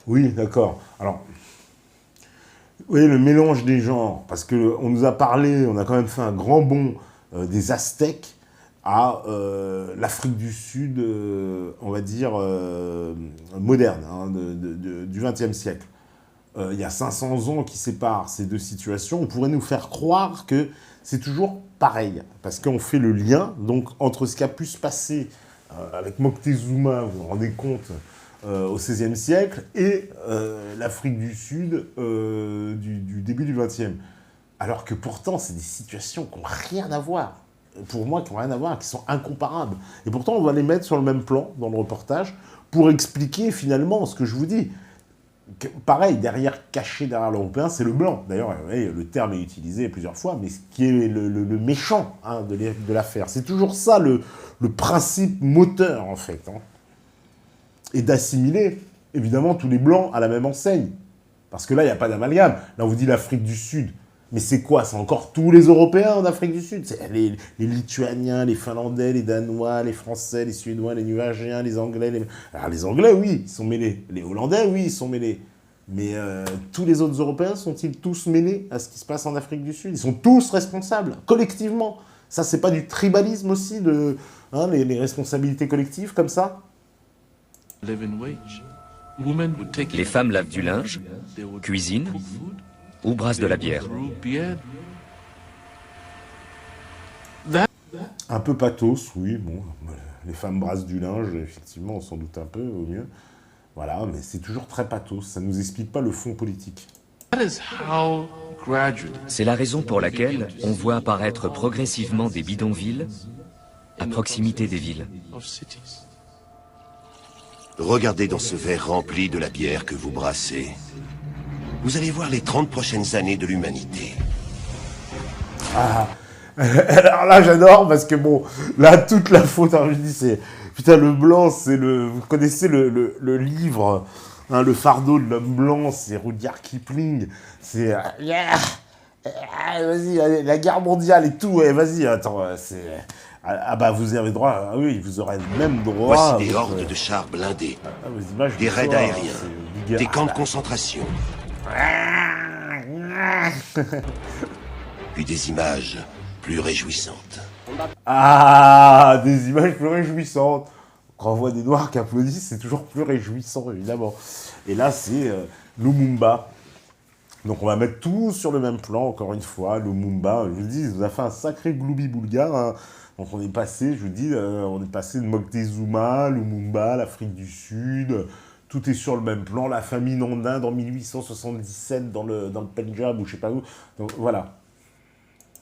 [SPEAKER 1] Oui, d'accord. Alors, vous voyez le mélange des genres, parce qu'on nous a parlé, on a quand même fait un grand bond des Aztèques à l'Afrique du Sud, on va dire, moderne, hein, du XXe siècle. Il y a 500 ans qui séparent ces deux situations. On pourrait nous faire croire que c'est toujours pareil, parce qu'on fait le lien donc, entre ce qui a pu se passer avec Moctezuma, vous vous rendez compte, au XVIe siècle, et l'Afrique du Sud du début du XXe. Alors que pourtant, c'est des situations qui n'ont rien à voir. Pour moi, qui n'ont rien à voir, qui sont incomparables. Et pourtant, on va les mettre sur le même plan dans le reportage pour expliquer finalement ce que je vous dis. Pareil, caché derrière l'Européen, c'est le blanc. D'ailleurs, le terme est utilisé plusieurs fois, mais ce qui est le méchant hein, de l'affaire. C'est toujours ça le principe moteur, en fait. Hein. Et d'assimiler, évidemment, tous les blancs à la même enseigne. Parce que là, il n'y a pas d'amalgame. Là, on vous dit l'Afrique du Sud. Mais c'est quoi? C'est encore tous les Européens en Afrique du Sud. C'est les Lituaniens, les Finlandais, les Danois, les Français, les Suédois, les Nuagiens, les Anglais. Alors les Anglais, oui, ils sont mêlés. Les Hollandais, oui, ils sont mêlés. Mais tous les autres Européens sont-ils tous mêlés à ce qui se passe en Afrique du Sud? Ils sont tous responsables, collectivement. Ça, c'est pas du tribalisme aussi, les responsabilités collectives comme ça?
[SPEAKER 5] Les femmes lavent du linge, cuisinent ou brassent de la bière.
[SPEAKER 1] Un peu pathos, oui, bon, les femmes brassent du linge, effectivement, on s'en doute un peu, au mieux. Voilà, mais c'est toujours très pathos, ça ne nous explique pas le fond politique.
[SPEAKER 5] C'est la raison pour laquelle on voit apparaître progressivement des bidonvilles à proximité des villes.
[SPEAKER 2] Regardez dans ce verre rempli de la bière que vous brassez. Vous allez voir les 30 prochaines années de l'humanité.
[SPEAKER 1] Ah, alors là j'adore parce que bon, là toute la faute, alors je dis c'est, putain le blanc c'est le, vous connaissez le livre, hein, le fardeau de l'homme blanc, c'est Rudyard Kipling, c'est, vas-y, la guerre mondiale et tout, ouais, vas-y, attends, c'est... Ah bah vous avez droit, oui, vous aurez même droit...
[SPEAKER 2] Voici des hordes de chars blindés, des raids aériens, des camps de concentration. Puis des images plus réjouissantes.
[SPEAKER 1] Ah, des images plus réjouissantes. Quand on voit des noirs qui applaudissent, c'est toujours plus réjouissant, évidemment. Et là, c'est Lumumba. Donc on va mettre tout sur le même plan, encore une fois. Lumumba, je vous dis, il nous a fait un sacré gloubi-boulga, hein. Donc on est passé, je vous dis, on est passé de Moctezuma, Lumumba, l'Afrique du Sud, tout est sur le même plan, la famine en Inde en 1877 dans le Pendjab ou je sais pas où. Donc voilà.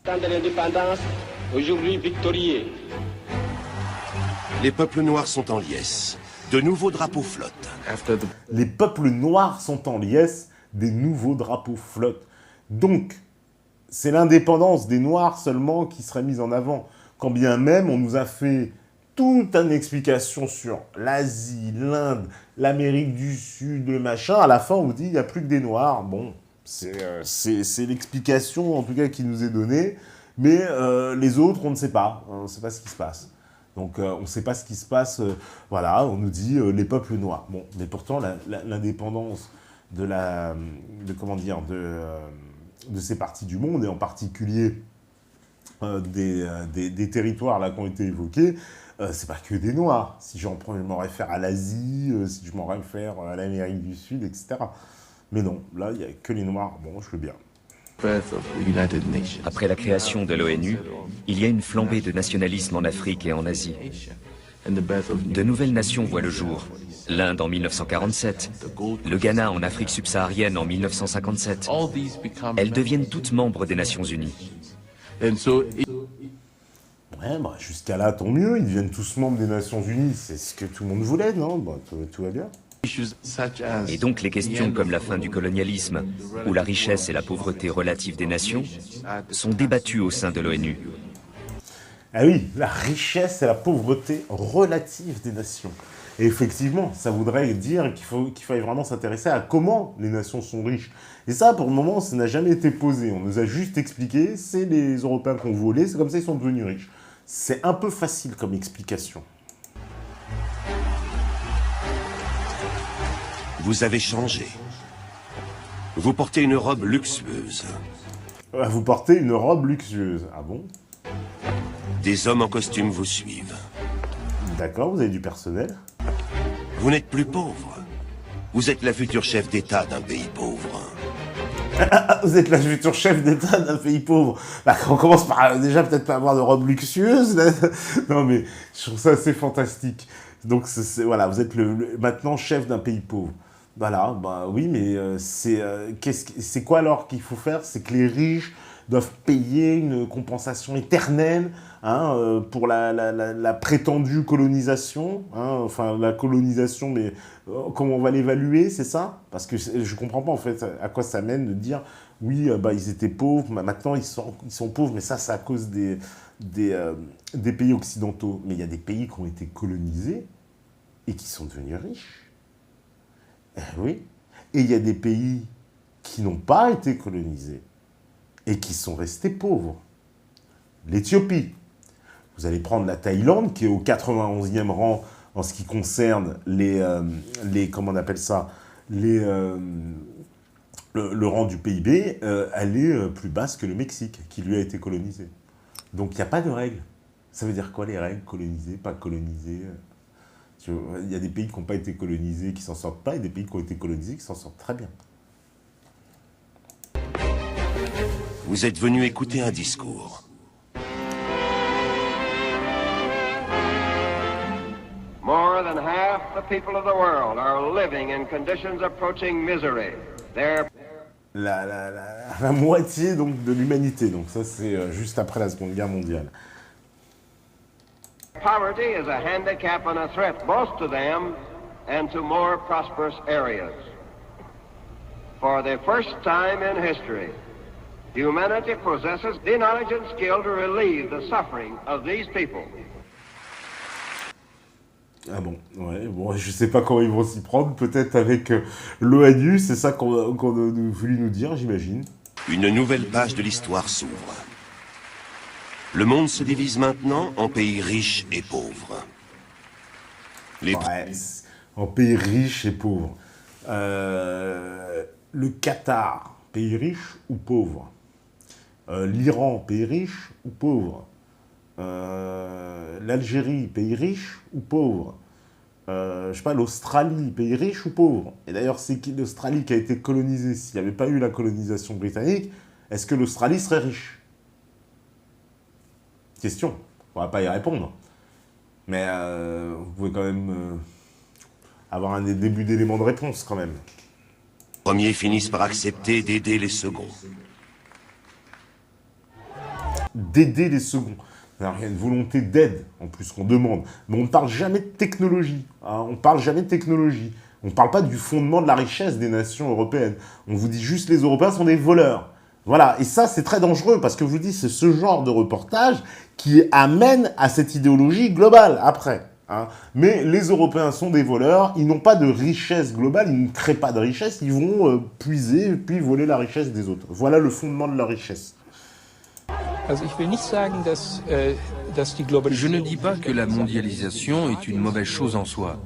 [SPEAKER 11] Temps de l'indépendance, aujourd'hui victorieux.
[SPEAKER 2] Les peuples noirs sont en liesse. De nouveaux drapeaux flottent.
[SPEAKER 1] Les peuples noirs sont en liesse, des nouveaux drapeaux flottent. Donc, c'est l'indépendance des Noirs seulement qui serait mise en avant. Quand bien même, on nous a fait toute une explication sur l'Asie, l'Inde, l'Amérique du Sud, le machin. À la fin, on vous dit, il n'y a plus que des Noirs. Bon, c'est l'explication, en tout cas, qui nous est donnée. Mais les autres, on ne sait pas. On ne sait pas ce qui se passe. Donc, on ne sait pas ce qui se passe. Voilà, on nous dit les peuples noirs. Bon, mais pourtant, l'indépendance de ces parties du monde, et en particulier des territoires là qui ont été évoqués, c'est pas que des Noirs. Si je m'en réfère à l'Asie, si je m'en réfère à l'Amérique du Sud, etc. Mais non, là, il n'y a que les Noirs. Bon, je veux bien.
[SPEAKER 5] Après la création de l'ONU, il y a une flambée de nationalisme en Afrique et en Asie. De nouvelles nations voient le jour. L'Inde en 1947, le Ghana en Afrique subsaharienne en 1957. Elles deviennent toutes membres des Nations Unies.
[SPEAKER 1] Ouais, bah, jusqu'à là, tant mieux, ils deviennent tous membres des Nations Unies. C'est ce que tout le monde voulait, non? Bah, tout va bien.
[SPEAKER 5] Et donc les questions comme la fin du colonialisme ou la richesse et la pauvreté relative des nations sont débattues au sein de l'ONU.
[SPEAKER 1] Ah oui, la richesse et la pauvreté relative des nations. Et effectivement, ça voudrait dire qu'il faille vraiment s'intéresser à comment les nations sont riches. Et ça, pour le moment, ça n'a jamais été posé. On nous a juste expliqué, c'est les Européens qui ont volé, c'est comme ça qu'ils sont devenus riches. C'est un peu facile comme explication.
[SPEAKER 2] Vous avez changé. Vous portez une robe luxueuse.
[SPEAKER 1] Vous portez une robe luxueuse. Ah bon?
[SPEAKER 2] Des hommes en costume vous suivent.
[SPEAKER 1] D'accord, vous avez du personnel.
[SPEAKER 2] Vous n'êtes plus pauvre. Vous êtes la future chef d'État d'un pays pauvre.
[SPEAKER 1] Vous êtes la future chef d'État d'un pays pauvre. Bah, on commence par déjà peut-être pas avoir de robe luxueuse. Là. Non mais je trouve ça assez fantastique. Donc voilà, vous êtes maintenant chef d'un pays pauvre. Voilà, bah oui, mais c'est quoi alors qu'il faut faire? C'est que les riches doivent payer une compensation éternelle pour la prétendue colonisation, enfin la colonisation, mais comment on va l'évaluer, c'est ça? Parce que je ne comprends pas en fait à quoi ça mène de dire oui, bah, ils étaient pauvres, maintenant ils sont pauvres, mais ça c'est à cause des pays occidentaux. Mais il y a des pays qui ont été colonisés et qui sont devenus riches. Oui. Et il y a des pays qui n'ont pas été colonisés et qui sont restés pauvres. L'Éthiopie. Vous allez prendre la Thaïlande, qui est au 91e rang en ce qui concerne comment on appelle ça, le rang du PIB, elle est plus basse que le Mexique, qui lui a été colonisé. Donc il n'y a pas de règles. Ça veut dire quoi les règles? Colonisé, pas colonisé? Il y a des pays qui n'ont pas été colonisés, qui s'en sortent pas, et des pays qui ont été colonisés, qui s'en sortent très bien.
[SPEAKER 2] Vous êtes venu écouter un discours.
[SPEAKER 11] More than half the people of the world are living in conditions approaching misery.
[SPEAKER 1] La moitié donc, de l'humanité, donc ça c'est juste après la Seconde Guerre mondiale.
[SPEAKER 11] Poverty is a handicap and a threat both to them and to more prosperous areas. For the first time in history, humanity possesses the knowledge and skill to relieve the suffering of these people.
[SPEAKER 1] Ah bon, ouais, bon, je sais pas comment ils vont s'y prendre, peut-être avec l'ONU, c'est ça qu'on a voulu nous dire, j'imagine.
[SPEAKER 2] Une nouvelle page de l'histoire s'ouvre. Le monde se divise maintenant en pays riches et pauvres.
[SPEAKER 1] Ouais, en pays riches et pauvres. Le Qatar, pays riche ou pauvre? L'Iran, pays riche ou pauvre? L'Algérie, pays riche ou pauvre? Je sais pas, l'Australie, pays riche ou pauvre? Et d'ailleurs, c'est l'Australie qui a été colonisée. S'il n'y avait pas eu la colonisation britannique, est-ce que l'Australie serait riche? Question. On va pas y répondre. Mais vous pouvez quand même avoir un début d'élément de réponse, quand même.
[SPEAKER 2] Les premiers finissent par accepter d'aider les seconds.
[SPEAKER 1] D'aider les seconds. Alors, il y a une volonté d'aide, en plus, qu'on demande. Mais on ne parle jamais de technologie. Hein, on ne parle jamais de technologie. On ne parle pas du fondement de la richesse des nations européennes. On vous dit juste les Européens sont des voleurs. Voilà, et ça, c'est très dangereux, parce que je vous dis, c'est ce genre de reportage qui amène à cette idéologie globale, après. Hein. Mais les Européens sont des voleurs, ils n'ont pas de richesse globale, ils ne créent pas de richesse, ils vont puiser, puis voler la richesse des autres. Voilà le fondement de leur richesse.
[SPEAKER 12] Je ne dis pas que la mondialisation est une mauvaise chose en soi.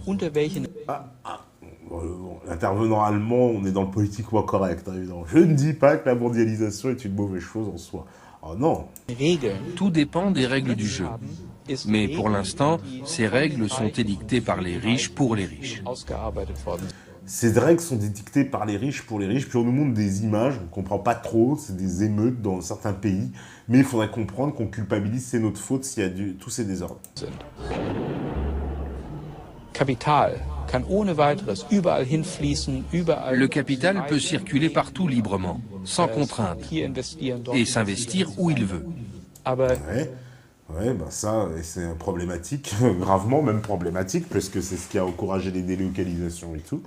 [SPEAKER 1] L'intervenant allemand, on est dans le politiquement correct, hein, évidemment. Je ne dis pas que la mondialisation est une mauvaise chose en soi. Oh non.
[SPEAKER 12] Tout dépend des règles du jeu. Mais pour l'instant, ces règles sont édictées par les riches pour les riches.
[SPEAKER 1] Ces règles sont édictées par les riches pour les riches, puis on nous montre des images, on ne comprend pas trop, c'est des émeutes dans certains pays, mais il faudrait comprendre qu'on culpabilise, c'est notre faute s'il y a tous ces désordres.
[SPEAKER 12] Le capital peut circuler partout librement, sans contrainte, et s'investir où il veut.
[SPEAKER 1] Ouais, ben ça, c'est problématique, gravement même problématique, parce que c'est ce qui a encouragé les délocalisations et tout.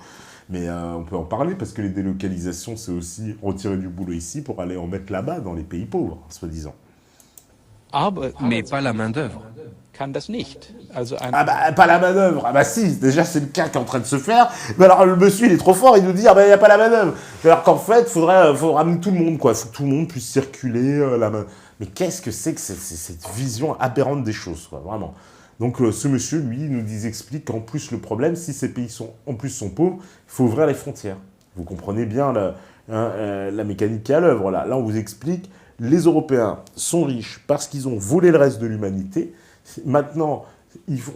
[SPEAKER 1] Mais on peut en parler, parce que les délocalisations, c'est aussi retirer du boulot ici pour aller en mettre là-bas, dans les pays pauvres, soi-disant.
[SPEAKER 12] Mais pas la main-d'œuvre.
[SPEAKER 1] Ah bah, pas la manœuvre. Ah bah si, déjà c'est le cas qui est en train de se faire. Mais alors le monsieur il est trop fort, il nous dit ah bah il n'y a pas la manœuvre. Alors qu'en fait, faut ramener tout le monde, quoi. Faut que tout le monde puisse circuler la main. Mais qu'est-ce que c'est que cette vision aberrante des choses, quoi, vraiment. Donc ce monsieur, lui, nous explique qu'en plus le problème, si ces pays sont pauvres, il faut ouvrir les frontières. Vous comprenez bien la mécanique qui est à l'œuvre. Là, on vous explique, les Européens sont riches parce qu'ils ont volé le reste de l'humanité. Maintenant,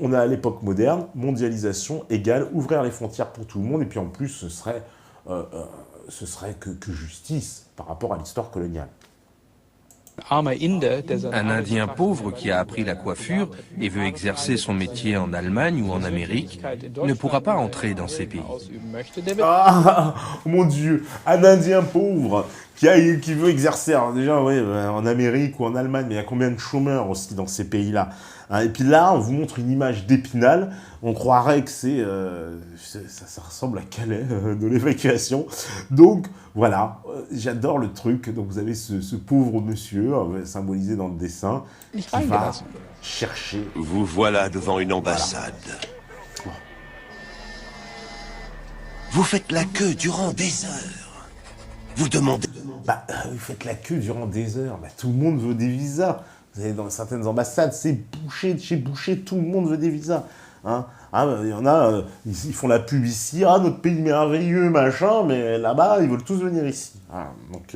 [SPEAKER 1] on est à l'époque moderne, mondialisation égale ouvrir les frontières pour tout le monde, et puis en plus, ce serait que justice par rapport à l'histoire coloniale.
[SPEAKER 12] Un Indien pauvre qui a appris la coiffure et veut exercer son métier en Allemagne ou en Amérique ne pourra pas entrer dans ces pays.
[SPEAKER 1] Ah, mon Dieu, un Indien pauvre qui veut exercer, alors déjà, ouais, en Amérique ou en Allemagne, mais il y a combien de chômeurs aussi dans ces pays-là, hein. Et puis là, on vous montre une image d'Épinal, on croirait que ça ressemble à Calais, de l'évacuation. Donc, voilà, j'adore le truc. Donc, vous avez ce pauvre monsieur, symbolisé dans le dessin, qui va chercher...
[SPEAKER 2] Vous voilà devant une ambassade.
[SPEAKER 1] Voilà.
[SPEAKER 2] Vous faites la queue durant des heures. Vous demandez...
[SPEAKER 1] Bah, vous faites la queue durant des heures. Bah, tout le monde veut des visas. Vous allez dans certaines ambassades, c'est bouché de chez bouché, tout le monde veut des visas. Hein, il y en a, ils font la pub ici, ah, notre pays merveilleux, machin, mais là-bas, ils veulent tous venir ici. Ah, donc,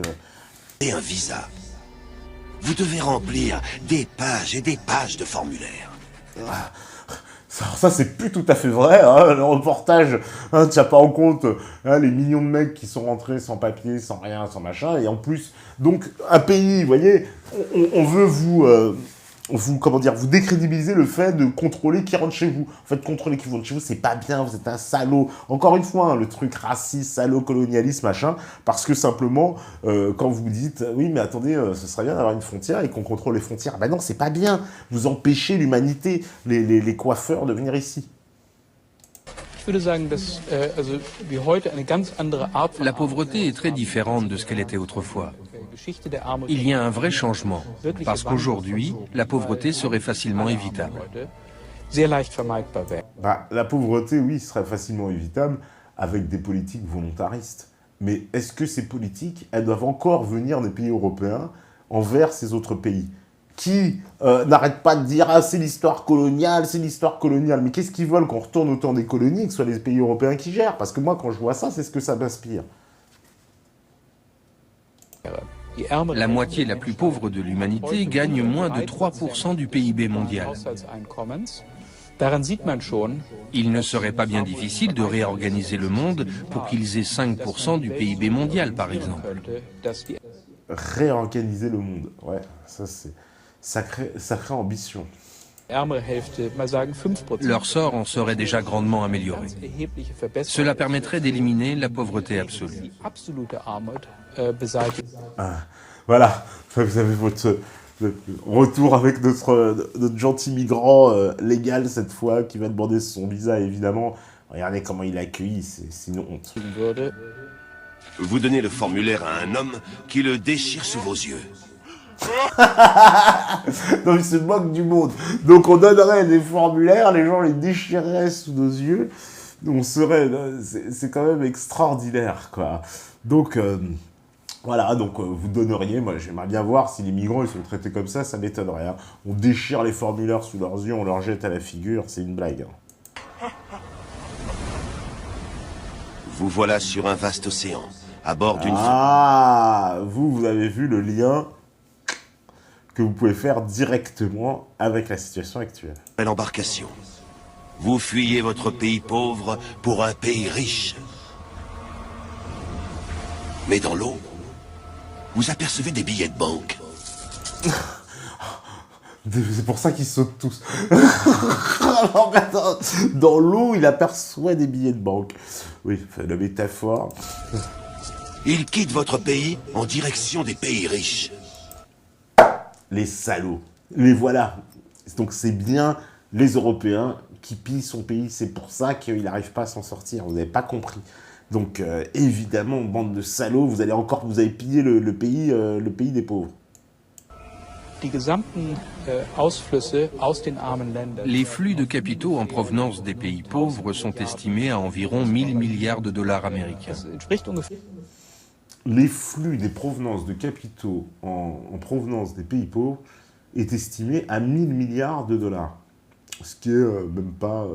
[SPEAKER 2] Et un visa. Vous devez remplir des pages et des pages de formulaires.
[SPEAKER 1] Ça, c'est plus tout à fait vrai. Hein. Le reportage ne tient pas en compte les millions de mecs qui sont rentrés sans papier, sans rien, sans machin. Et en plus, donc, un pays, vous voyez, on veut vous décrédibiliser le fait de contrôler qui rentre chez vous. En fait, contrôler qui rentre chez vous, c'est pas bien, vous êtes un salaud. Encore une fois, hein, le truc raciste, salaud, colonialiste, machin, parce que simplement, quand vous dites, oui, mais attendez, ce serait bien d'avoir une frontière et qu'on contrôle les frontières. Ben non, c'est pas bien. Vous empêchez l'humanité, les coiffeurs de venir ici.
[SPEAKER 12] La pauvreté est très différente de ce qu'elle était autrefois. Il y a un vrai changement, parce qu'aujourd'hui, la pauvreté serait facilement évitable.
[SPEAKER 1] La pauvreté, oui, serait facilement évitable avec des politiques volontaristes. Mais est-ce que ces politiques, elles doivent encore venir des pays européens envers ces autres pays qui n'arrêtent pas de dire « Ah, c'est l'histoire coloniale, c'est l'histoire coloniale ». Mais qu'est-ce qu'ils veulent, qu'on retourne au temps des colonies et que ce soit les pays européens qui gèrent? Parce que moi, quand je vois ça, c'est ce que ça m'inspire.
[SPEAKER 12] La moitié la plus pauvre de l'humanité gagne moins de 3% du PIB mondial. Il ne serait pas bien difficile de réorganiser le monde pour qu'ils aient 5% du PIB mondial, par exemple.
[SPEAKER 1] Réorganiser le monde, ouais, ça c'est sacrée ambition.
[SPEAKER 12] Leur sort en serait déjà grandement amélioré. Cela permettrait d'éliminer la pauvreté absolue.
[SPEAKER 1] Voilà, vous avez votre retour avec notre gentil migrant légal cette fois, qui va demander son visa, évidemment. Regardez comment il accueille, c'est une honte.
[SPEAKER 2] Vous donnez le formulaire à un homme qui le déchire sous vos yeux.
[SPEAKER 1] Non, il se moque du monde. Donc on donnerait des formulaires, les gens les déchireraient sous nos yeux. On serait... C'est quand même extraordinaire, quoi. Donc... Voilà, donc vous donneriez, moi j'aimerais bien voir si les migrants ils sont traités comme ça m'étonnerait. Hein. On déchire les formulaires sous leurs yeux, on leur jette à la figure, c'est une blague. Hein.
[SPEAKER 2] Vous voilà sur un vaste océan, à bord d'une...
[SPEAKER 1] Ah, vous avez vu le lien que vous pouvez faire directement avec la situation actuelle.
[SPEAKER 2] Belle embarcation. Vous fuyez votre pays pauvre pour un pays riche. Mais dans l'eau, vous apercevez des billets de banque.
[SPEAKER 1] C'est pour ça qu'ils sautent tous. Dans l'eau, il aperçoit des billets de banque. Oui, la métaphore.
[SPEAKER 2] Il quitte votre pays en direction des pays riches.
[SPEAKER 1] Les salauds. Les voilà. Donc c'est bien les Européens qui pillent son pays. C'est pour ça qu'il n'arrive pas à s'en sortir. Vous n'avez pas compris. Donc, évidemment, bande de salauds, vous avez pillé le pays des pauvres.
[SPEAKER 12] Les flux de capitaux en provenance des pays pauvres sont estimés à environ 1000 milliards de dollars américains.
[SPEAKER 1] Les flux des provenances de capitaux en provenance des pays pauvres est estimé à 1000 milliards de dollars. Ce qui est même pas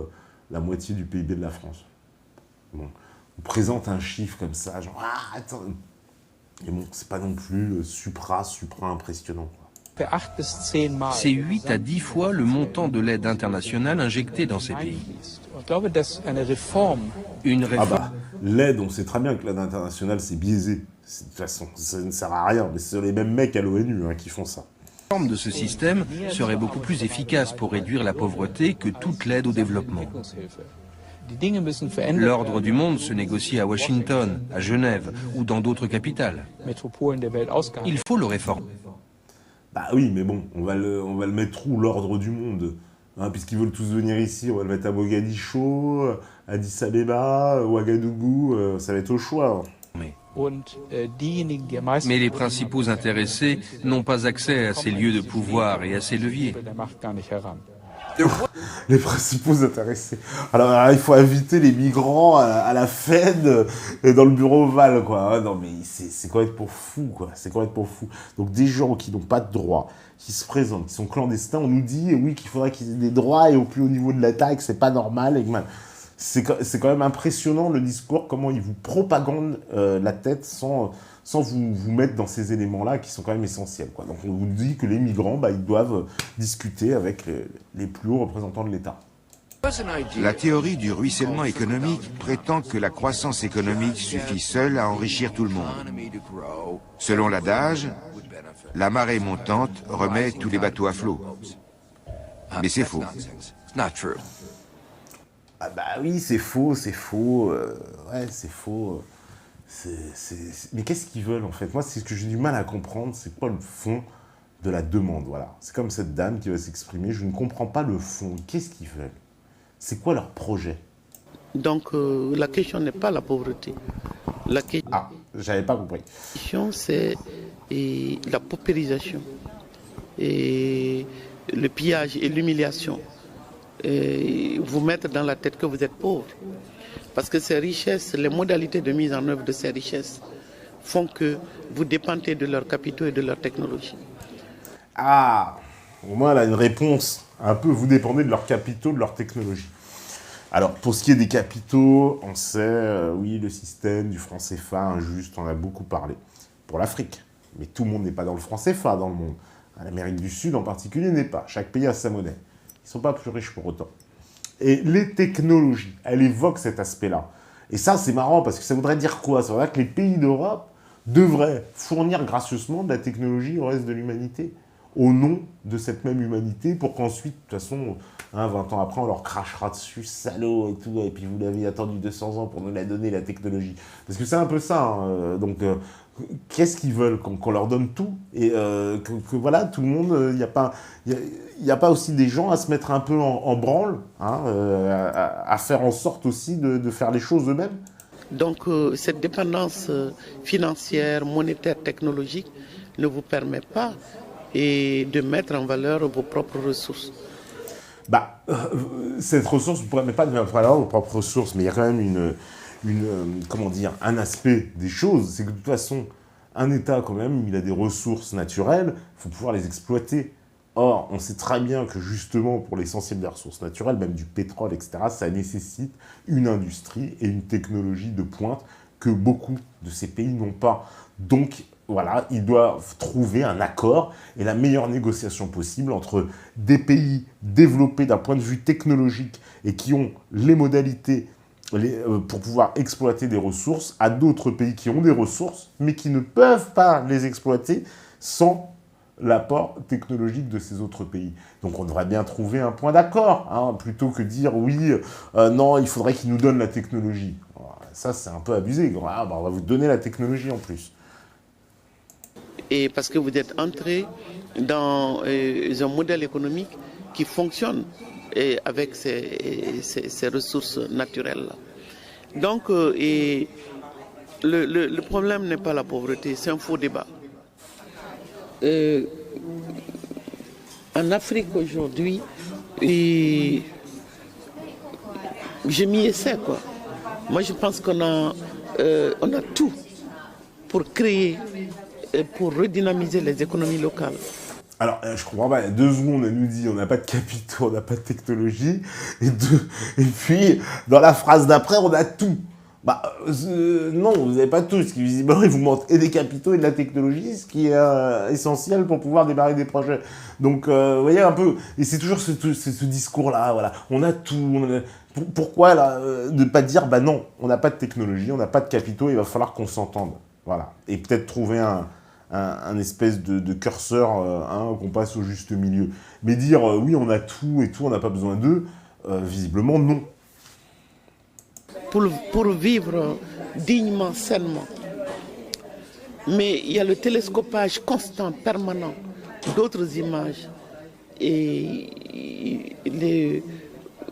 [SPEAKER 1] la moitié du PIB de la France. Bon. On présente un chiffre comme ça, genre, ah, attends. Et bon, c'est pas non plus supra impressionnant.
[SPEAKER 12] C'est 8 à 10 fois le montant de l'aide internationale injectée dans ces pays. Une réforme...
[SPEAKER 1] l'aide, on sait très bien que l'aide internationale, c'est biaisé. De toute façon, ça ne sert à rien. Mais c'est les mêmes mecs à l'ONU qui font ça.
[SPEAKER 12] La réforme de ce système serait beaucoup plus efficace pour réduire la pauvreté que toute l'aide au développement. L'ordre du monde se négocie à Washington, à Genève ou dans d'autres capitales. Il faut le réformer.
[SPEAKER 1] Bah oui, mais bon, on va le mettre où, l'ordre du monde, hein, puisqu'ils veulent tous venir ici, on va le mettre à Mogadiscio, Addis Abeba, Ouagadougou, ça va être au choix.
[SPEAKER 12] Mais les principaux intéressés n'ont pas accès à ces lieux de pouvoir et à ces leviers.
[SPEAKER 1] Les principaux intéressés. Alors, il faut inviter les migrants à la Fed et dans le bureau ovale, quoi. Non, mais c'est complètement fou, quoi. C'est complètement fou. Donc, des gens qui n'ont pas de droits, qui se présentent, qui sont clandestins, on nous dit, oui, qu'il faudrait qu'ils aient des droits et au plus haut niveau de la taille, que c'est pas normal. C'est quand même impressionnant, le discours, comment ils vous propagandent la tête sans vous mettre dans ces éléments-là qui sont quand même essentiels, quoi. Donc on vous dit que les migrants, ils doivent discuter avec les plus hauts représentants de l'État.
[SPEAKER 13] La théorie du ruissellement économique prétend que la croissance économique suffit seule à enrichir tout le monde. Selon l'adage, la marée montante remet tous les bateaux à flot. Mais c'est faux.
[SPEAKER 1] Ah bah oui, c'est faux. Ouais, c'est faux. Mais qu'est-ce qu'ils veulent en fait? Moi, c'est ce que j'ai du mal à comprendre, c'est quoi le fond de la demande, voilà. C'est comme cette dame qui va s'exprimer, je ne comprends pas le fond. Qu'est-ce qu'ils veulent? C'est quoi leur projet?
[SPEAKER 14] Donc la question n'est pas la pauvreté.
[SPEAKER 1] Ah, j'avais pas compris.
[SPEAKER 14] La question c'est la paupérisation, et le pillage et l'humiliation. Vous mettre dans la tête que vous êtes pauvre. Parce que ces richesses, les modalités de mise en œuvre de ces richesses font que vous dépendez de leurs capitaux et de leur technologie.
[SPEAKER 1] Ah, au moins elle a une réponse. Un peu, vous dépendez de leurs capitaux, de leur technologie. Alors, pour ce qui est des capitaux, on sait, oui, le système du franc CFA injuste, on en a beaucoup parlé. Pour l'Afrique. Mais tout le monde n'est pas dans le franc CFA dans le monde. L'Amérique du Sud en particulier n'est pas. Chaque pays a sa monnaie. Ils ne sont pas plus riches pour autant. Et les technologies, elles évoquent cet aspect-là. Et ça, c'est marrant, parce que ça voudrait dire quoi? Ça voudrait dire que les pays d'Europe devraient fournir gracieusement de la technologie au reste de l'humanité, au nom de cette même humanité, pour qu'ensuite, de toute façon, 20 ans après, on leur crachera dessus, salaud, et tout, et puis vous l'avez attendu 200 ans pour nous la donner, la technologie. Parce que c'est un peu ça, hein. Donc, qu'est-ce qu'ils veulent? Qu'on leur donne tout? Et que voilà, tout le monde, il n'y a pas aussi des gens à se mettre un peu en branle, hein, à faire en sorte aussi de faire les choses eux-mêmes?
[SPEAKER 14] Donc, cette dépendance financière, monétaire, technologique ne vous permet pas de mettre en valeur vos propres ressources.
[SPEAKER 1] Bah, cette ressource ne permet pas de mettre en valeur vos propres ressources, mais il y a quand même comment dire, un aspect des choses, c'est que de toute façon, un État, quand même, il a des ressources naturelles, il faut pouvoir les exploiter. Or, on sait très bien que justement, pour l'essentiel des ressources naturelles, même du pétrole, etc., ça nécessite une industrie et une technologie de pointe que beaucoup de ces pays n'ont pas. Donc, voilà, ils doivent trouver un accord et la meilleure négociation possible entre des pays développés d'un point de vue technologique et qui ont les modalités pour pouvoir exploiter des ressources, à d'autres pays qui ont des ressources, mais qui ne peuvent pas les exploiter sans l'apport technologique de ces autres pays. Donc on devrait bien trouver un point d'accord, hein, plutôt que dire oui, non, il faudrait qu'ils nous donnent la technologie. Ça, c'est un peu abusé. Ah, bah, on va vous donner la technologie en plus.
[SPEAKER 14] Et parce que vous êtes entré dans un modèle économique qui fonctionne avec ces ressources naturelles-là. Donc, le problème n'est pas la pauvreté, c'est un faux débat. En Afrique aujourd'hui, je m'y essaie, quoi. Moi, je pense qu'on a tout pour créer, pour redynamiser les économies locales.
[SPEAKER 1] Alors, je comprends pas, il y a 2 secondes, elle nous dit on n'a pas de capitaux, on n'a pas de technologie, et puis, dans la phrase d'après, on a tout. Bah, non, vous n'avez pas tout, parce que visiblement, il vous manque et des capitaux et de la technologie, ce qui est essentiel pour pouvoir démarrer des projets. Donc, vous voyez un peu, et c'est toujours ce discours-là, voilà, on a tout, pourquoi là, ne pas dire, bah non, on n'a pas de technologie, on n'a pas de capitaux, il va falloir qu'on s'entende, voilà, et peut-être trouver un espèce de curseur, qu'on passe au juste milieu. Mais dire, oui, on a tout et tout, on n'a pas besoin d'eux, visiblement, non.
[SPEAKER 14] Pour vivre dignement, sainement. Mais il y a le télescopage constant, permanent, d'autres images. Et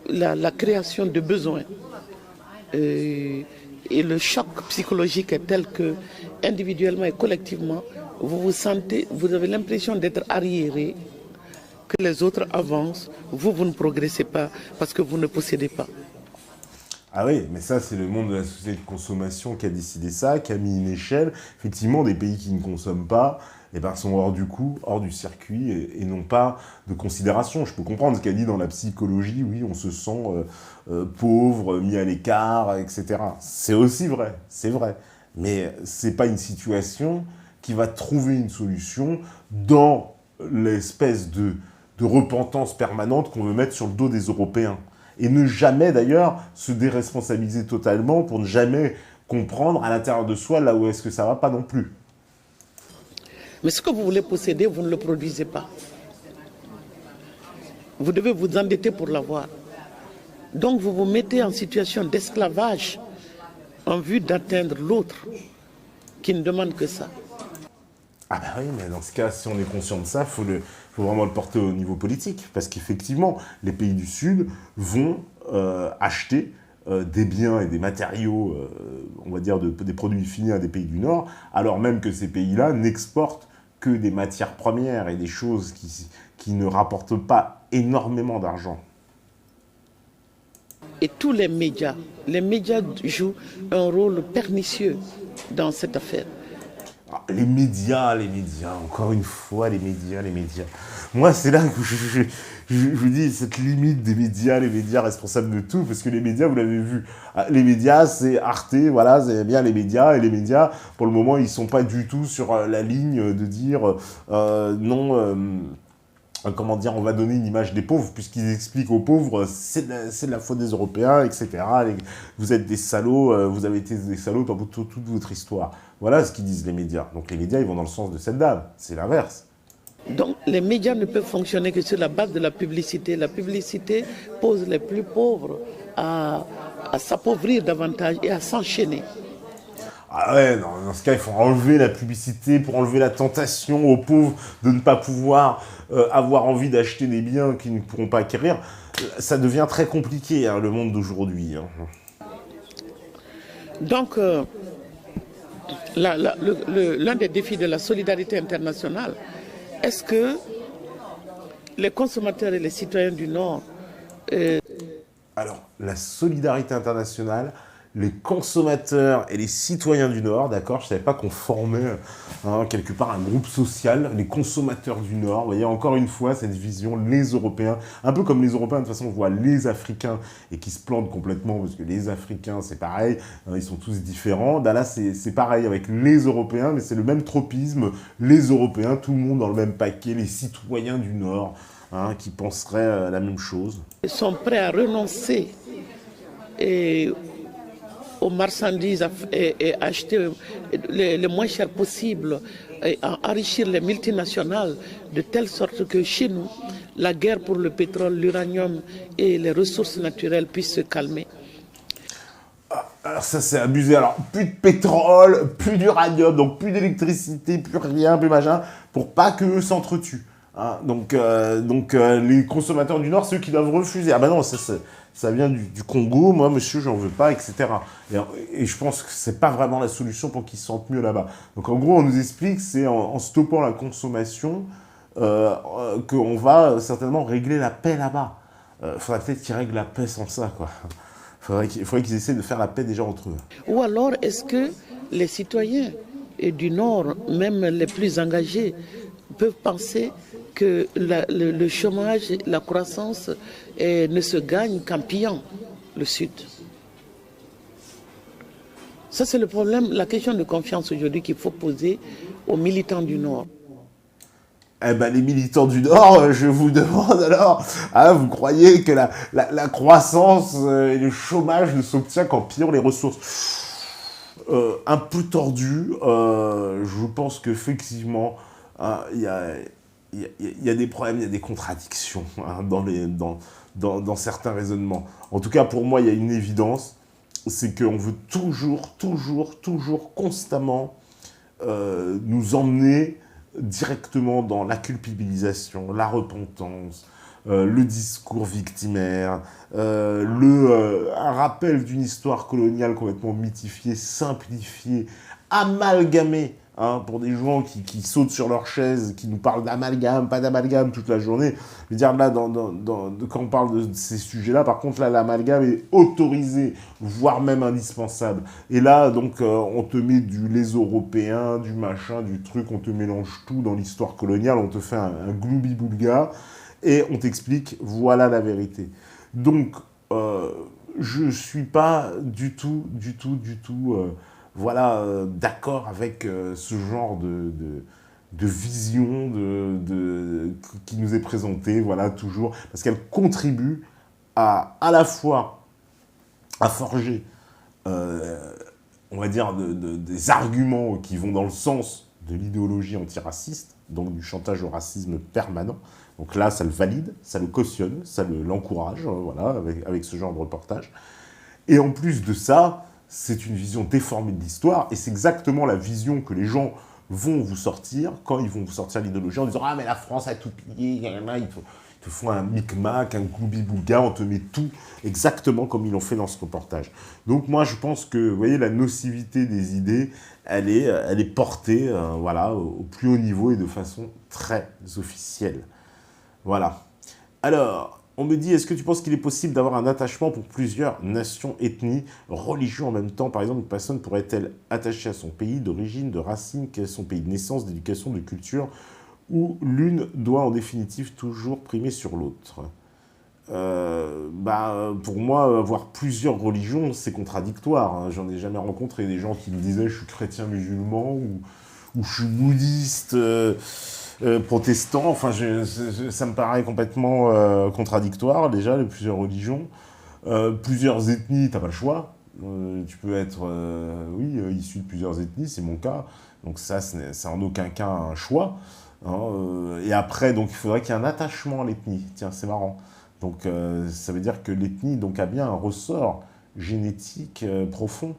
[SPEAKER 14] la création de besoins. Et le choc psychologique est tel que, individuellement et collectivement, vous avez l'impression d'être arriéré, que les autres avancent, vous ne progressez pas parce que vous ne possédez pas.
[SPEAKER 1] Ah oui, mais ça, c'est le monde de la société de consommation qui a décidé ça, qui a mis une échelle. Effectivement, des pays qui ne consomment pas sont hors du coup, hors du circuit et n'ont pas de considération. Je peux comprendre ce qu'elle dit dans la psychologie, oui, on se sent pauvre, mis à l'écart, etc. C'est aussi vrai, c'est vrai. Mais c'est pas une situation qui va trouver une solution dans l'espèce de repentance permanente qu'on veut mettre sur le dos des Européens. Et ne jamais, d'ailleurs, se déresponsabiliser totalement pour ne jamais comprendre à l'intérieur de soi là où est-ce que ça va pas non plus.
[SPEAKER 14] Mais ce que vous voulez posséder, vous ne le produisez pas. Vous devez vous endetter pour l'avoir. Donc vous vous mettez en situation d'esclavage en vue d'atteindre l'autre qui ne demande que ça.
[SPEAKER 1] Ah ben oui, mais dans ce cas, si on est conscient de ça, il faut vraiment le porter au niveau politique. Parce qu'effectivement, les pays du Sud vont acheter des biens et des matériaux, on va dire des produits finis à des pays du Nord, alors même que ces pays-là n'exportent que des matières premières et des choses qui ne rapportent pas énormément d'argent.
[SPEAKER 14] Et tous les médias jouent un rôle pernicieux dans cette affaire.
[SPEAKER 1] Les médias, encore une fois, les médias. Moi, c'est là que je vous dis, cette limite des médias, les médias responsables de tout, parce que les médias, vous l'avez vu, les médias, c'est Arte, voilà, c'est bien les médias, et les médias, pour le moment, ils ne sont pas du tout sur la ligne de dire non... comment dire, on va donner une image des pauvres, puisqu'ils expliquent aux pauvres, c'est de la faute des Européens, etc. Vous êtes des salauds, vous avez été des salauds dans toute votre histoire. Voilà ce qu'ils disent les médias. Donc les médias, ils vont dans le sens de cette dame. C'est l'inverse.
[SPEAKER 14] Donc les médias ne peuvent fonctionner que sur la base de la publicité. La publicité pose les plus pauvres à s'appauvrir davantage et à s'enchaîner.
[SPEAKER 1] Ah ouais, non, dans ce cas, il faut enlever la publicité pour enlever la tentation aux pauvres de ne pas pouvoir avoir envie d'acheter des biens qu'ils ne pourront pas acquérir. Ça devient très compliqué, hein, le monde d'aujourd'hui. Hein.
[SPEAKER 14] Donc, l'un des défis de la solidarité internationale, est-ce que les consommateurs et les citoyens du Nord...
[SPEAKER 1] Alors, la solidarité internationale... Les consommateurs et les citoyens du Nord, d'accord, je ne savais pas qu'on formait quelque part un groupe social, les consommateurs du Nord. Vous voyez, encore une fois, cette vision, les Européens, un peu comme les Européens, de toute façon, on voit les Africains et qui se plantent complètement, parce que les Africains, c'est pareil, ils sont tous différents. Là, c'est pareil avec les Européens, mais c'est le même tropisme, les Européens, tout le monde dans le même paquet, les citoyens du Nord, qui penseraient la même chose.
[SPEAKER 14] Ils sont prêts à renoncer aux marchandises et acheter le moins cher possible et enrichir les multinationales de telle sorte que chez nous, la guerre pour le pétrole, l'uranium et les ressources naturelles puissent se calmer.
[SPEAKER 1] Alors ça c'est abusé, alors plus de pétrole, plus d'uranium, donc plus d'électricité, plus rien, plus machin, pour pas qu'eux s'entretuent. Donc les consommateurs du Nord, ceux qui doivent refuser. Ah ben non, ça vient du Congo, moi monsieur j'en veux pas, etc. Et je pense que c'est pas vraiment la solution pour qu'ils se sentent mieux là-bas. Donc en gros on nous explique, c'est en stoppant la consommation qu'on va certainement régler la paix là-bas. Faudrait peut-être qu'ils règlent la paix sans ça, quoi. Faudrait qu'ils essaient de faire la paix déjà entre eux.
[SPEAKER 14] Ou alors est-ce que les citoyens du Nord, même les plus engagés, peuvent penser que le chômage, la croissance ne se gagne qu'en pillant le Sud. Ça, c'est le problème, la question de confiance aujourd'hui qu'il faut poser aux militants du Nord.
[SPEAKER 1] Eh ben, les militants du Nord, je vous demande alors, vous croyez que la croissance et le chômage ne s'obtient qu'en pillant les ressources? Un peu tordu, je pense qu'effectivement, il y a des problèmes, il y a des contradictions dans certains raisonnements. En tout cas, pour moi, il y a une évidence, c'est qu'on veut toujours, constamment nous emmener directement dans la culpabilisation, la repentance, le discours victimaire, un rappel d'une histoire coloniale complètement mythifiée, simplifiée, amalgamée, pour des gens qui sautent sur leur chaise, qui nous parlent d'amalgame, pas d'amalgame toute la journée. Je veux dire, là, quand on parle de ces sujets-là, par contre, là, l'amalgame est autorisé, voire même indispensable. Et là, donc, on te met les Européens, du machin, du truc, on te mélange tout dans l'histoire coloniale, on te fait un gloubi-boulga, et on t'explique, voilà la vérité. Donc, je suis pas du tout, d'accord avec ce genre de vision qui nous est présentée, voilà, toujours, parce qu'elle contribue à la fois à forger, on va dire, des arguments qui vont dans le sens de l'idéologie antiraciste, donc du chantage au racisme permanent. Donc là, ça le valide, ça le cautionne, ça l'encourage, voilà, avec ce genre de reportage. Et en plus de ça, c'est une vision déformée de l'histoire, et c'est exactement la vision que les gens vont vous sortir quand ils vont vous sortir l'idéologie en disant « Ah, mais la France a tout pillé, ils te font un micmac, un gloubi-boulga, on te met tout exactement comme ils l'ont fait dans ce reportage. » Donc moi, je pense que, vous voyez, la nocivité des idées, elle est portée voilà, au plus haut niveau et de façon très officielle. Voilà. Alors, on me dit, est-ce que tu penses qu'il est possible d'avoir un attachement pour plusieurs nations, ethnies, religions en même temps? Par exemple, une personne pourrait-elle attacher à son pays d'origine, de racine, quel est son pays de naissance, d'éducation, de culture, où l'une doit en définitive toujours primer sur l'autre? Pour moi, avoir plusieurs religions, c'est contradictoire. Hein. J'en ai jamais rencontré des gens qui me disaient « je suis chrétien musulman » ou « je suis bouddhiste ». Protestants, enfin, ça me paraît complètement contradictoire, déjà, les plusieurs religions. Plusieurs ethnies, t'as pas le choix. Tu peux être, issu de plusieurs ethnies, c'est mon cas. Donc ça, c'est en aucun cas un choix. Hein. Et après, donc, il faudrait qu'il y ait un attachement à l'ethnie. Tiens, c'est marrant. Donc, ça veut dire que l'ethnie donc, a bien un ressort génétique profond.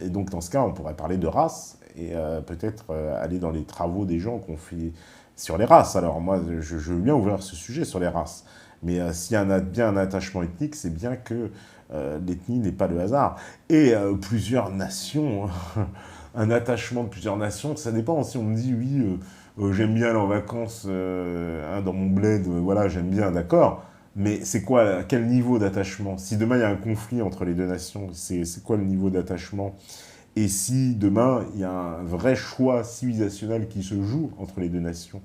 [SPEAKER 1] Et donc, dans ce cas, on pourrait parler de race et peut-être aller dans les travaux des gens qu'on fait sur les races. Alors moi, je veux bien ouvrir ce sujet sur les races. Mais s'il y a bien un attachement ethnique, c'est bien que l'ethnie n'est pas le hasard. Et plusieurs nations, un attachement de plusieurs nations, ça dépend. Si on me dit, oui, j'aime bien aller en vacances dans mon bled, voilà, j'aime bien, d'accord. Mais c'est quoi, à quel niveau d'attachement? Si demain, il y a un conflit entre les deux nations, c'est quoi le niveau d'attachement? Et si demain, il y a un vrai choix civilisationnel qui se joue entre les deux nations,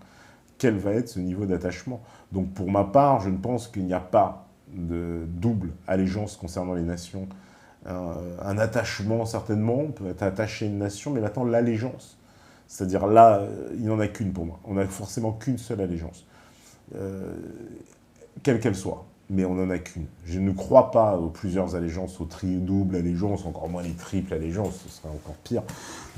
[SPEAKER 1] quel va être ce niveau d'attachement? Donc pour ma part, je ne pense qu'il n'y a pas de double allégeance concernant les nations. Un attachement, certainement, on peut être attaché à une nation, mais maintenant l'allégeance, c'est-à-dire là, il n'y en a qu'une pour moi. On n'a forcément qu'une seule allégeance, quelle qu'elle soit. Mais on n'en a qu'une. Je ne crois pas aux plusieurs allégeances, aux doubles allégeances, encore moins les triples allégeances, ce serait encore pire.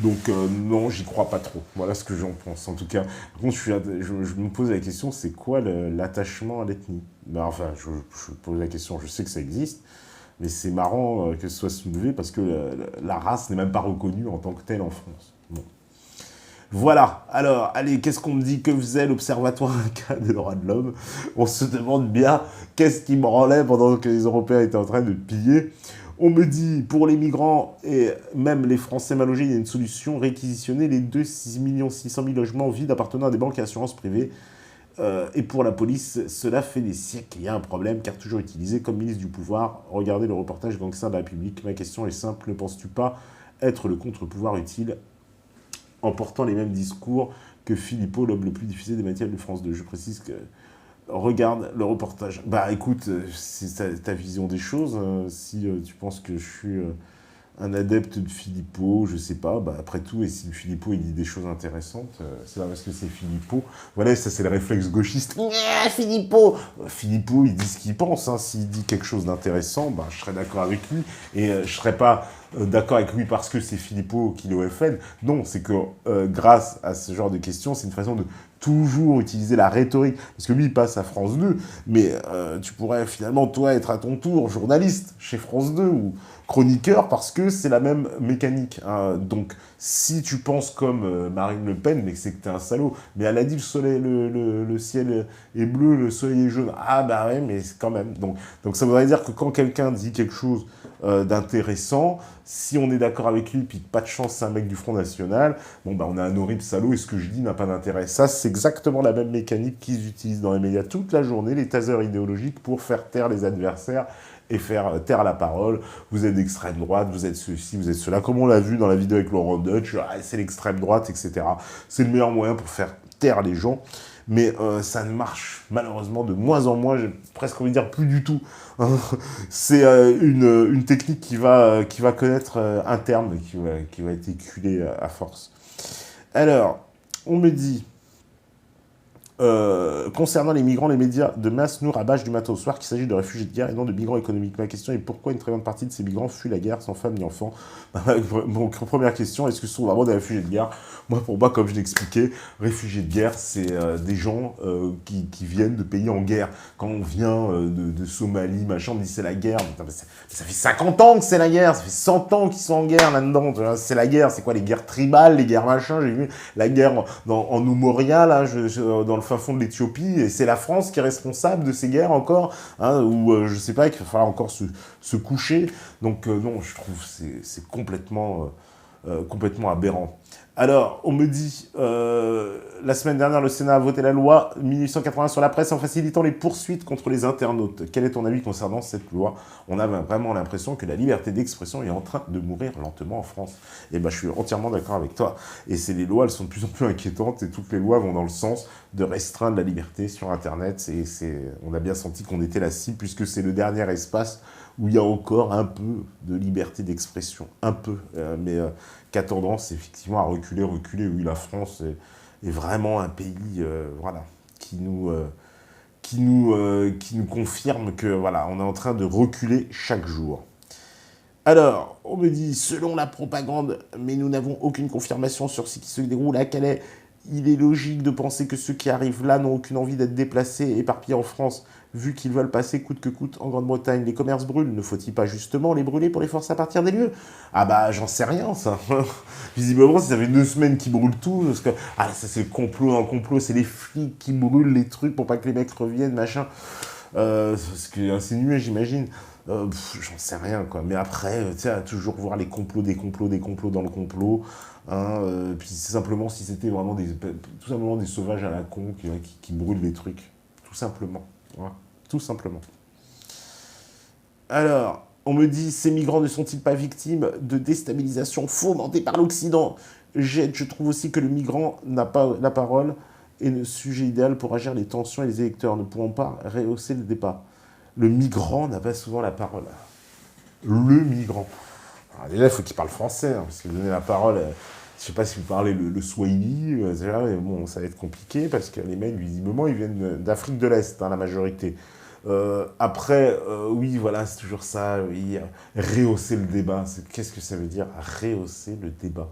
[SPEAKER 1] Donc non, j'y crois pas trop. Voilà ce que j'en pense. En tout cas, par contre, je me pose la question, c'est quoi l'attachement à l'ethnie? Enfin, je pose la question, je sais que ça existe, mais c'est marrant que ce soit soulevé parce que la race n'est même pas reconnue en tant que telle en France. Bon. Voilà, alors, allez, qu'est-ce qu'on me dit? Que faisait l'Observatoire des droits de l'homme? On se demande bien qu'est-ce qui branlait pendant que les Européens étaient en train de piller. On me dit, pour les migrants et même les Français mal logés, il y a une solution, réquisitionner les 6 600 000 logements vides appartenant à des banques et assurances privées. Et pour la police, cela fait des siècles qu'il y a un problème, car toujours utilisé comme ministre du pouvoir. Regardez le reportage Gangster de la République. Ma question est simple, ne penses-tu pas être le contre-pouvoir utile en portant les mêmes discours que Philippot, l'homme le plus diffusé des médias de France 2. Je précise que regarde le reportage. Bah écoute, c'est ta vision des choses. Si tu penses que je suis un adepte de Philippot, je sais pas, après tout, et si Philippot il dit des choses intéressantes, c'est pas parce que c'est Philippot. Voilà, ça c'est le réflexe gauchiste. Philippot il dit ce qu'il pense. S'il dit quelque chose d'intéressant, je serais d'accord avec lui. Et je serais pas d'accord avec lui parce que c'est Philippot qui est au FN. Non, c'est que grâce à ce genre de questions, c'est une façon de toujours utiliser la rhétorique. Parce que lui, il passe à France 2, mais tu pourrais finalement, toi, être à ton tour journaliste chez France 2 ou chroniqueur, parce que c'est la même mécanique. Donc, si tu penses comme Marine Le Pen, mais c'est que t'es un salaud. Mais elle a dit le ciel est bleu, le soleil est jaune. Ah bah ouais, mais quand même. Donc ça voudrait dire que quand quelqu'un dit quelque chose d'intéressant, si on est d'accord avec lui, puis pas de chance, c'est un mec du Front National, on a un horrible salaud et ce que je dis n'a pas d'intérêt. Ça, c'est exactement la même mécanique qu'ils utilisent dans les médias toute la journée, les tasers idéologiques, pour faire taire les adversaires et faire taire la parole. Vous êtes d'extrême droite, vous êtes ceci, vous êtes cela, comme on l'a vu dans la vidéo avec Laurent Deutsch, c'est l'extrême droite, etc. C'est le meilleur moyen pour faire taire les gens. Mais ça ne marche malheureusement de moins en moins, j'ai presque envie de dire plus du tout. C'est une technique qui va connaître un terme, qui va être éculée à force. Alors, on me dit, Concernant les migrants, les médias de masse nous rabâchent du matin au soir qu'il s'agit de réfugiés de guerre et non de migrants économiques. Ma question est pourquoi une très grande partie de ces migrants fuient la guerre sans femme ni enfants? Donc, première question, est-ce que ce sont vraiment des réfugiés de guerre? Pour moi, comme je l'expliquais, réfugiés de guerre, c'est des gens qui viennent de pays en guerre. Quand on vient de Somalie, machin, on me dit c'est la guerre. Ça fait 50 ans que c'est la guerre, ça fait 100 ans qu'ils sont en guerre là-dedans. C'est la guerre, c'est quoi, les guerres tribales, les guerres machin? J'ai vu la guerre en Noumoria, là, dans le fin fond de l'Éthiopie, et c'est la France qui est responsable de ces guerres encore, hein, où je sais pas, qu'il va falloir encore se coucher. Donc non, je trouve que c'est complètement aberrant. Alors, on me dit, la semaine dernière, le Sénat a voté la loi 1880 sur la presse en facilitant les poursuites contre les internautes. Quel est ton avis concernant cette loi? On a vraiment l'impression que la liberté d'expression est en train de mourir lentement en France. Et ben, je suis entièrement d'accord avec toi. Et les lois, elles sont de plus en plus inquiétantes et toutes les lois vont dans le sens de restreindre la liberté sur Internet. On a bien senti qu'on était la cible puisque c'est le dernier espace où il y a encore un peu de liberté d'expression. Un peu. Mais qui a tendance effectivement à reculer. Oui, la France est vraiment un pays voilà, qui nous confirme que voilà, on est en train de reculer chaque jour. Alors, on me dit, selon la propagande, mais nous n'avons aucune confirmation sur ce qui se déroule à Calais, il est logique de penser que ceux qui arrivent là n'ont aucune envie d'être déplacés et éparpillés en France, vu qu'ils veulent passer coûte que coûte en Grande-Bretagne. Les commerces brûlent, ne faut-il pas justement les brûler pour les forcer à partir des lieux? Ah bah, j'en sais rien, ça. Visiblement, ça fait 2 semaines qu'ils brûlent tout, parce que, ah, ça c'est le complot, un complot, c'est les flics qui brûlent les trucs pour pas que les mecs reviennent, machin. Ce qui est insinué, j'imagine. J'en sais rien, quoi. Mais après, tu sais, à toujours voir les complots, des complots dans le complot. Hein, puis c'est simplement si c'était vraiment tout simplement des sauvages à la con qui brûlent les trucs. Tout simplement. Ouais, tout simplement. Alors, on me dit, ces migrants ne sont-ils pas victimes de déstabilisation fomentée par l'Occident? Je trouve aussi que le migrant n'a pas la parole et le sujet idéal pour agir les tensions et les électeurs ne pourront pas rehausser le débat. Le migrant n'a pas souvent la parole. Le migrant. Alors déjà, il faut qu'il parle français, hein, parce que donner la parole, je ne sais pas si vous parlez le Swahili, mais bon, ça va être compliqué, parce que les mecs, visiblement, ils viennent d'Afrique de l'Est, hein, la majorité. Après, oui, voilà, c'est toujours ça, oui, rehausser le débat. Qu'est-ce que ça veut dire, rehausser le débat?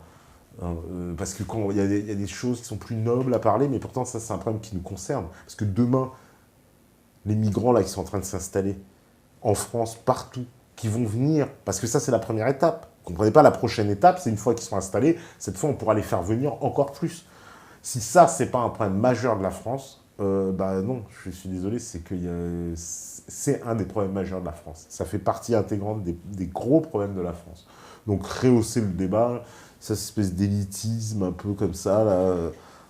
[SPEAKER 1] Parce que il y a des choses qui sont plus nobles à parler, mais pourtant, ça, c'est un problème qui nous concerne. Parce que demain, les migrants là qui sont en train de s'installer en France, partout, qui vont venir, parce que ça c'est la première étape. Vous ne comprenez pas, la prochaine étape, c'est une fois qu'ils sont installés, cette fois on pourra les faire venir encore plus. Si ça, c'est pas un problème majeur de la France, bah non, je suis désolé, c'est un des problèmes majeurs de la France. Ça fait partie intégrante des gros problèmes de la France. Donc rehausser le débat, cette espèce d'élitisme un peu comme ça, là...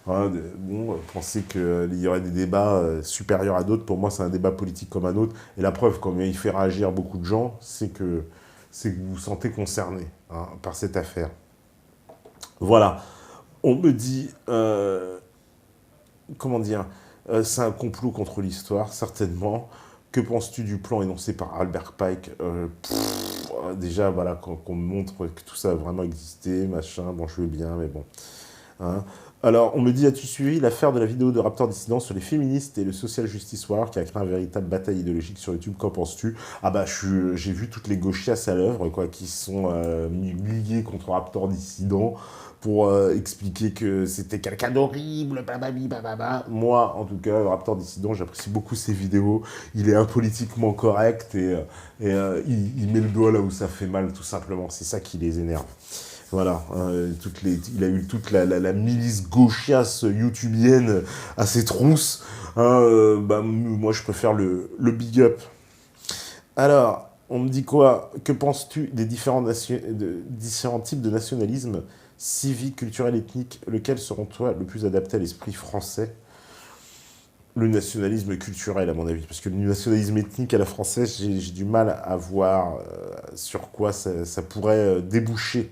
[SPEAKER 1] bon, penser qu'il y aurait des débats supérieurs à d'autres, pour moi c'est un débat politique comme un autre, et la preuve, comme il fait réagir beaucoup de gens, c'est que vous vous sentez concerné hein, par cette affaire. Voilà, on me dit, comment dire, c'est un complot contre l'histoire, certainement. Que penses-tu du plan énoncé par Albert Pike? Déjà, voilà, qu'on me montre que tout ça a vraiment existé, machin, bon, je veux bien, mais bon... Hein. Alors, on me dit, as-tu suivi l'affaire de la vidéo de Raptor Dissident sur les féministes et le Social Justice Warrior qui a créé une véritable bataille idéologique sur YouTube? Qu'en penses-tu? Ah bah, j'ai vu toutes les gauchias à l'œuvre, quoi, qui sont liées contre Raptor Dissident pour expliquer que c'était quelqu'un d'horrible, bababi, bababa. Moi, en tout cas, Raptor Dissident, j'apprécie beaucoup ses vidéos. Il est impolitiquement correct et il met le doigt là où ça fait mal, tout simplement. C'est ça qui les énerve. Voilà, il a eu toute la milice gauchiasse youtubienne à ses trousses. Bah, moi, je préfère le big up. Alors, on me dit quoi? Que penses-tu des différents types de nationalisme civique, culturel, ethnique? Lequel, selon toi, le plus adapté à l'esprit français? Le nationalisme culturel, à mon avis. Parce que le nationalisme ethnique à la française, j'ai du mal à voir sur quoi ça pourrait déboucher.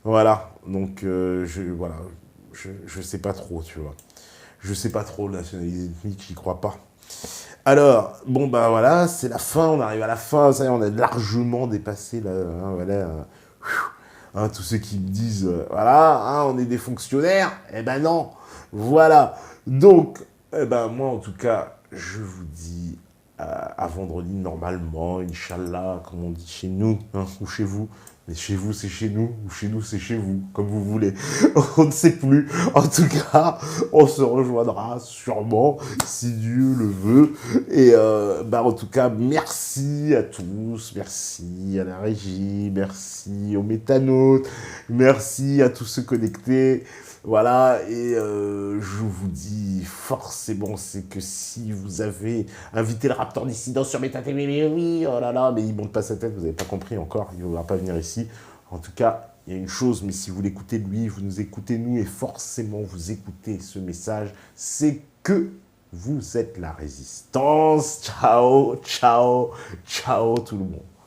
[SPEAKER 1] Voilà, donc je sais pas trop, tu vois. Je sais pas trop, le nationalisme ethnique, j'y crois pas. Alors, bon, bah voilà, c'est la fin, on arrive à la fin, ça y est, on a largement dépassé, là, hein, voilà, hein, tous ceux qui me disent, voilà, hein, on est des fonctionnaires, eh ben non, voilà. Donc, Eh ben, moi, en tout cas, je vous dis à vendredi normalement, Inch'Allah, comme on dit chez nous, hein, ou chez vous. Mais chez vous, c'est chez nous, ou chez nous, c'est chez vous, comme vous voulez. On ne sait plus. En tout cas, on se rejoindra sûrement, si Dieu le veut. Et en tout cas, merci à tous. Merci à la régie. Merci aux métanautes. Merci à tous ceux connectés. Voilà, et je vous dis forcément, c'est que si vous avez invité le Raptor Dissident sur Meta TV, mais oui, oh là là, mais il monte pas sa tête, vous n'avez pas compris encore, il ne va pas venir ici. En tout cas, il y a une chose, mais si vous l'écoutez lui, vous nous écoutez nous, et forcément vous écoutez ce message, c'est que vous êtes la résistance. Ciao, ciao, ciao tout le monde.